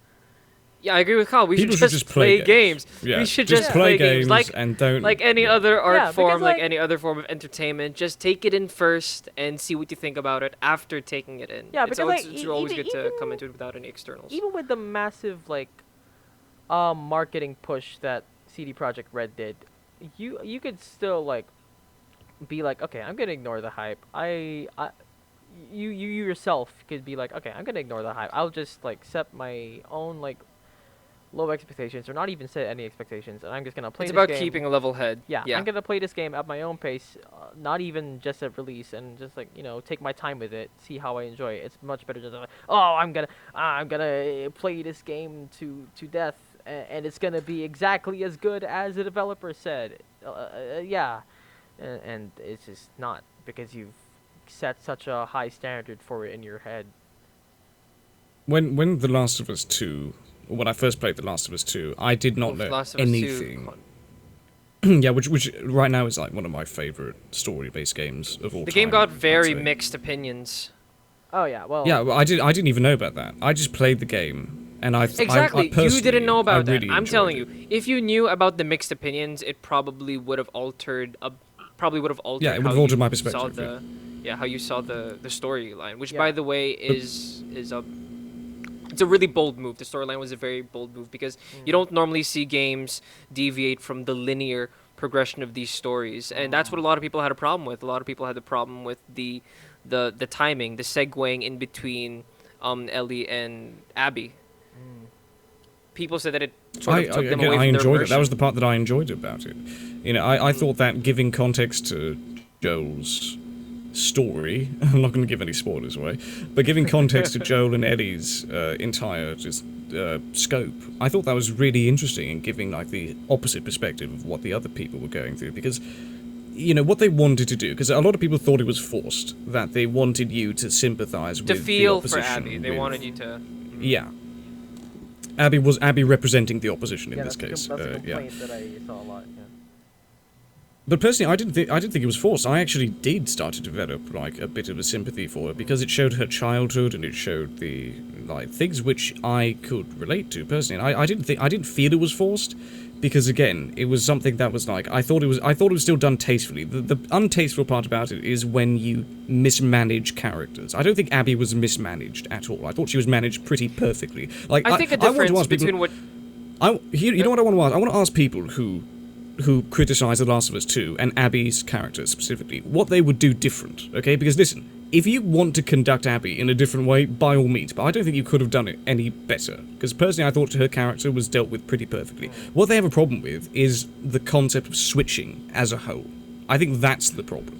Yeah, I agree with Kyle. We People should just play games. Yeah, We should just just play games like and don't. any other art Yeah, because, form, like like- any other form of entertainment. Just take it in first and see what you think about it after taking it in. Yeah, it's because, always, like, it's always even- good to come into it without any externals. Even with the massive like marketing push that CD Projekt Red did, you could still like be like, okay, I'm gonna ignore the hype. You yourself could be like, okay, I'm gonna ignore the hype. I'll just like set my own like low expectations, or not even set any expectations, and I'm just gonna play. It's this about game. keeping a level head. Yeah, I'm gonna play this game at my own pace, not even just at release, and just like take my time with it, see how I enjoy it. It's much better than like, oh, I'm gonna play this game to death, and it's gonna be exactly as good as the developer said. Yeah, and it's just not, because you've set such a high standard for it in your head. When The Last of Us 2, or when I first played The Last of Us 2, I did not know Last of Us 2. anything. Yeah, which right now is like one of my favorite story-based games of all time. The game got I'd very say. mixed opinions. Oh yeah, well. Yeah, well, I didn't even know about that. I just played the game, and I Exactly. I You didn't know about really that. I'm enjoyed telling it. you. If you knew about the mixed opinions, it probably would have altered. Yeah, it would it how would have altered you my saw perspective, how you saw the storyline, which Yeah. by the way is it's a really bold move. The storyline was a very bold move because you don't normally see games deviate from the linear progression of these stories, and that's what a lot of people had a problem with. A lot of people had the problem with the timing, the segueing in between Ellie and Abby. People said that it sort of took them away from I their enjoyed it. immersion. That was the part that I enjoyed about it. You know, I thought that giving context to Joel's story, I'm not going to give any spoilers away, but giving context to Joel and Ellie's entire scope, I thought that was really interesting, and giving like the opposite perspective of what the other people were going through, because you know what they wanted to do, because a lot of people thought it was forced, that they wanted you to sympathize to with the feel for opposition. Abby. They with- wanted you to. Yeah. Abby representing the opposition in Yeah, this that's case. a Yeah. complaint that I saw a lot. Yeah. But personally, I didn't think it was forced. I actually did start to develop like a bit of a sympathy for her, because it showed her childhood, and it showed the like things which I could relate to personally. And I didn't feel it was forced, because again, it was something that was like I thought it was still done tastefully. The untasteful part about it is when you mismanage characters. I don't think Abby was mismanaged at all. I thought she was managed pretty perfectly. Like I think a want to difference ask people- between what. you know what I want to ask? I want to ask people who criticize The Last of Us 2 and Abby's character specifically, what they would do different, okay? Because listen, if you want to conduct Abby in a different way, by all means, but I don't think you could have done it any better. Because personally, I thought her character was dealt with pretty perfectly. What they have a problem with is the concept of switching as a whole. I think that's the problem.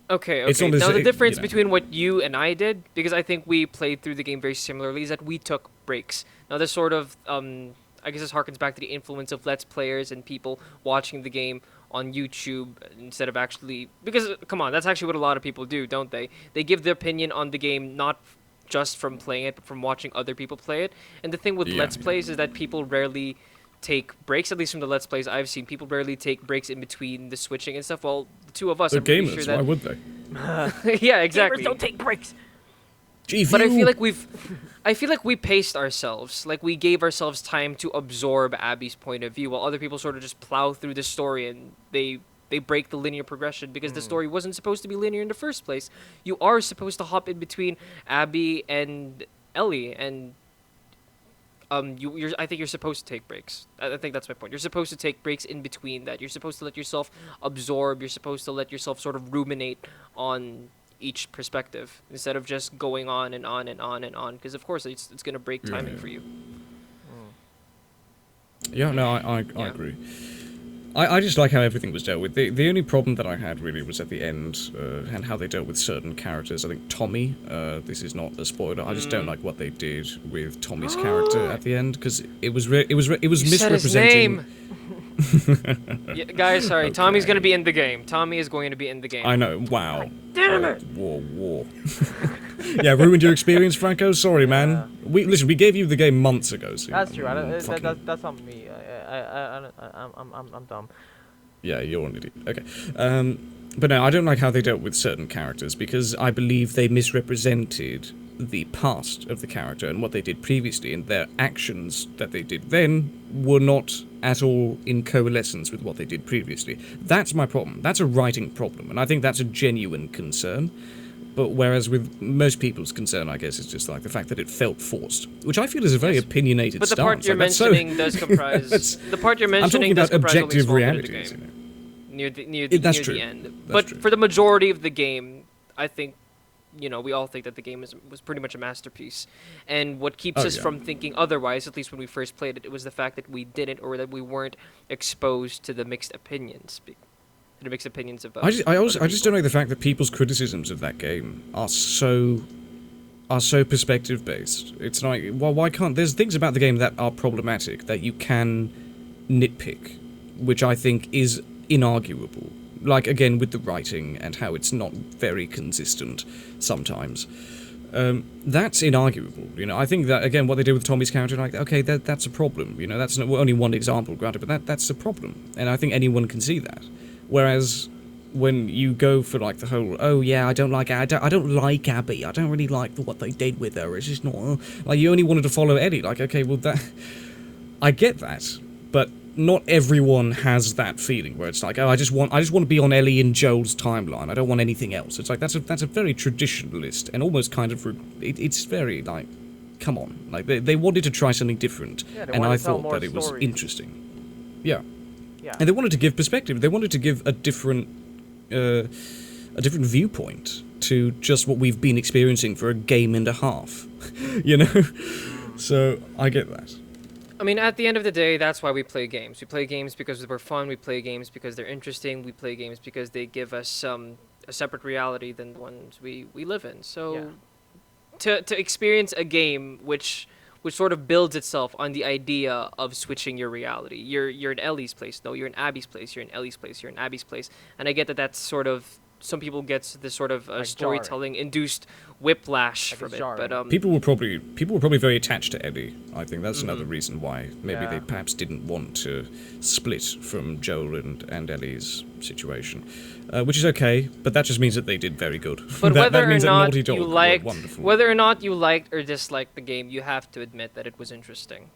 Okay, It's okay. not as Now the it- difference you know. between what you and I did, because I think we played through the game very similarly, is that we took breaks. Now this sort of, I guess this harkens back to the influence of Let's Players and people watching the game on YouTube instead of actually, because come on, that's actually what a lot of people do, don't they? They give their opinion on the game not just from playing it, but from watching other people play it. And the thing with Yeah. Let's Plays is that people rarely take breaks, at least from the Let's Plays I've seen. People rarely take breaks in between the switching and stuff. Well, the two of us, They're I'm pretty gamers. sure that. Why would they? Yeah, exactly. Gamers don't take breaks. Gee, But I phew. feel like we paced ourselves. Like we gave ourselves time to absorb Abby's point of view, while other people sort of just plow through the story and they break the linear progression because the story wasn't supposed to be linear in the first place. You are supposed to hop in between Abby and Ellie, and I think you're supposed to take breaks. I think that's my point. You're supposed to take breaks in between that. You're supposed to let yourself absorb. You're supposed to let yourself sort of ruminate on each perspective instead of just going on and on and on and on. Because of course it's gonna break timing Yeah. for you. Yeah, no, I Yeah. agree. I just like how everything was dealt with. The only problem that I had really was at the end, and how they dealt with certain characters. I think Tommy, this is not a spoiler, I just don't like what they did with Tommy's character at the end, because it was You said his misrepresenting... name. Yeah, guys, sorry. Tommy's Okay. gonna be in the game. Tommy is going to be in the game. I know, wow. Damn it! War. Yeah, ruined your experience, Franco? Sorry, man. We gave you the game months ago, so... That's true. I don't, fucking- that's on me. I'm dumb. Yeah, you're an idiot. Okay. But no, I don't like how they dealt with certain characters, because I believe they misrepresented the past of the character and what they did previously, and their actions that they did then were not at all in coalescence with what they did previously. That's my problem. That's a writing problem, and I think that's a genuine concern. But whereas with most people's concern, I guess, is just like the fact that it felt forced, which I feel is a very opinionated But the stance. part you're Like, that's so- mentioning does comprise. That's- The part you're I'm mentioning talking does about comprise only a objective small bit of the realities, game. you know. Near That's near true. the end. That's But true. for the majority of the game, I think, we all think that the game was pretty much a masterpiece. And what keeps Oh, us yeah. from thinking otherwise, at least when we first played it, it was the fact that we didn't, or that we weren't exposed to the mixed opinions. The mixed opinions about. I just other don't people. like the fact that people's criticisms of that game are so perspective based. It's like, well, why can't there's things about the game that are problematic that you can nitpick, which I think is inarguable. Like again with the writing and how it's not very consistent sometimes. That's inarguable. You know, I think that again, what they did with Tommy's character, like, okay, that's a problem. You know, that's only one example, granted, but that's a problem, and I think anyone can see that. Whereas when you go for like the whole, oh yeah, I don't like Abby. I don't really like what they did with her. It's just not like you only wanted to follow Eddie. Like, okay, well that I get that, but not everyone has that feeling where it's like, oh, I just want to be on Ellie and Joel's timeline. I don't want anything else. It's like that's a very traditionalist and almost kind of it's very like, come on, like they wanted to try something different, Yeah, they and wanted I to tell thought more that it was stories. interesting. Yeah. Yeah. And they wanted to give perspective. They wanted to give a different viewpoint to just what we've been experiencing for a game and a half, you know. So I get that. I mean, at the end of the day, that's why we play games. We play games because they're fun. We play games because they're interesting. We play games because they give us a separate reality than the ones we live in. So, to experience a game which sort of builds itself on the idea of switching your reality. You're in Ellie's place. No, you're in Abby's place. You're in Ellie's place. You're in Abby's place. And I get that that's sort of, some people get this sort of Like storytelling induced whiplash Like from it's it. jarring. But People were probably very attached to Eddie. I think that's another reason why maybe Yeah. they perhaps didn't want to split from Joel and Ellie's situation, which is okay. But that just means that they did very good. But that whether means or that not Naughty Dog you were liked, wonderful. whether or not you liked or disliked the game, you have to admit that it was interesting.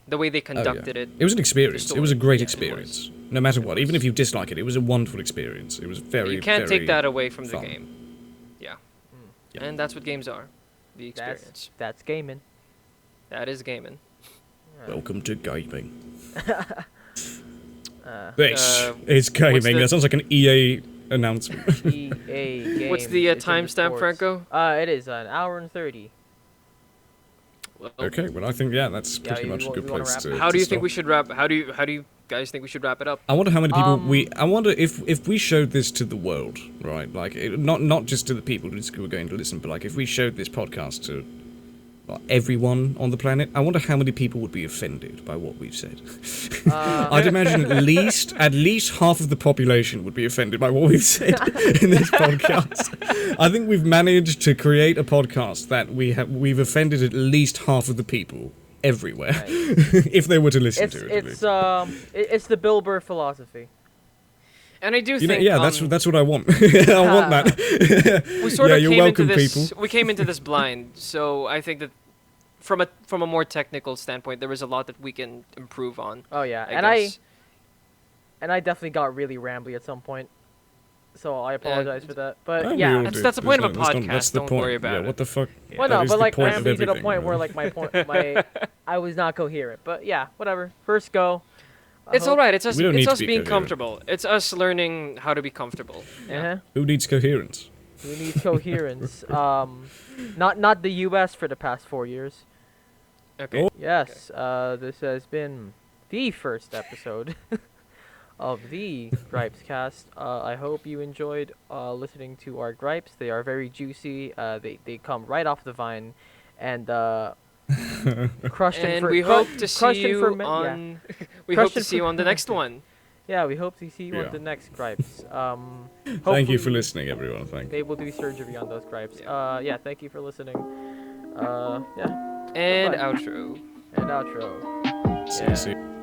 The way they conducted it. It was an experience. It was a great Yeah, it was. experience. No matter what, even if you dislike it, it was a wonderful experience. It was very. You can't very take that away from fun. the game. Yeah. Yeah. And that's what games are. The experience. That's gaming. That is gaming. Welcome to gaming. Uh, This Uh, is gaming. the- That sounds like an EA announcement. EA Games. What's the it's in timestamp, sports. Franco? It is an hour and 30. Well, Okay, well I think that's pretty you much a wa- good you wanna place wrap to. it? How do to you think stop. we should wrap? How do you guys think we should wrap it up? I wonder how many people I wonder if we showed this to the world, right? Like, not just to the people who are going to listen, but like if we showed this podcast to everyone on the planet, I wonder how many people would be offended by what we've said. I'd imagine at least half of the population would be offended by what we've said in this podcast. I think we've managed to create a podcast that we've offended at least half of the people everywhere, right. If they were to listen to it. It's the Bill Burr philosophy. And I do think that's what I want. I want that. We sort of came into this. People. We came into this blind, so I think that from a more technical standpoint, there is a lot that we can improve on. Oh yeah, I definitely got really rambly at some point, so I apologize for that. But yeah, that's the point of a podcast. Don't worry about it. What the fuck? Yeah. Well, no, but like rambly to the point where like I was not coherent. But yeah, whatever. First go. It's all right. It's us being comfortable. It's us learning how to be comfortable. Yeah. Who needs coherence? We need coherence. Not the U.S. for the past 4 years. Okay. Yes. This has been the first episode of the GripesCast. I hope you enjoyed listening to our gripes. They are very juicy. They come right off the vine, and crushed. And we hope to see you on. We hope to see you on the next one. Yeah, we hope to see you on the next gripes. Thank you for listening, everyone. They will do surgery on those gripes. Yeah, thank you for listening. Yeah. And Goodbye. outro. And outro. See you.